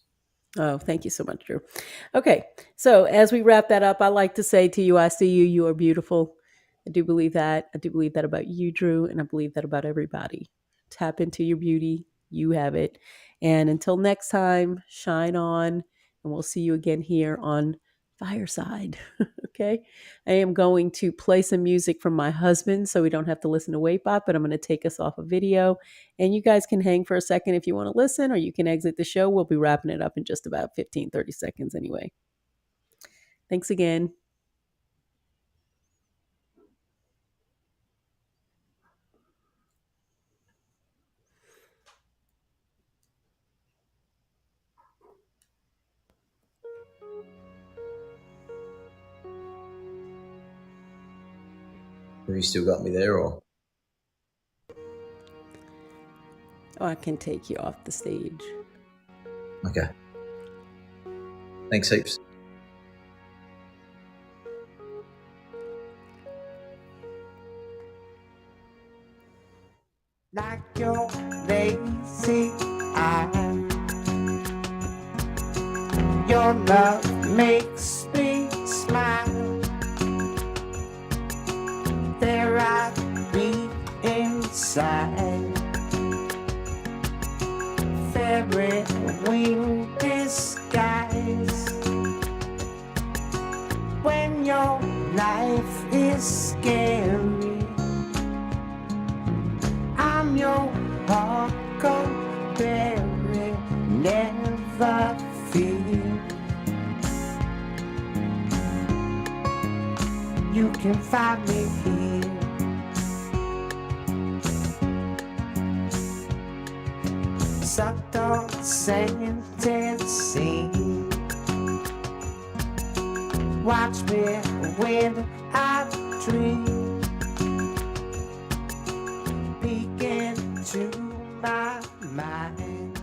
Oh, thank you so much, Drew. Okay, so as we wrap that up, I like to say to you, I see you. You are beautiful. I do believe that. I do believe that about you, Drew, and I believe that about everybody. Tap into your beauty. You have it. And until next time, shine on, and we'll see you again here on Fireside. Okay. I am going to play some music from my husband so we don't have to listen to Waitbot, but I'm going to take us off a video. And you guys can hang for a second if you want to listen, or you can exit the show. We'll be wrapping it up in just about 15-30 seconds anyway. Thanks again. Have you still got me there, or Oh, I can take you off the stage. okay? Thanks heaps. Like your lazy eye, your love makes me smile. There I be inside, fairy wing disguise. When your life is scary, I'm your huckleberry, never fear. You can find me here. Subtle scented scene. Watch me when I dream. Peek into my my mind.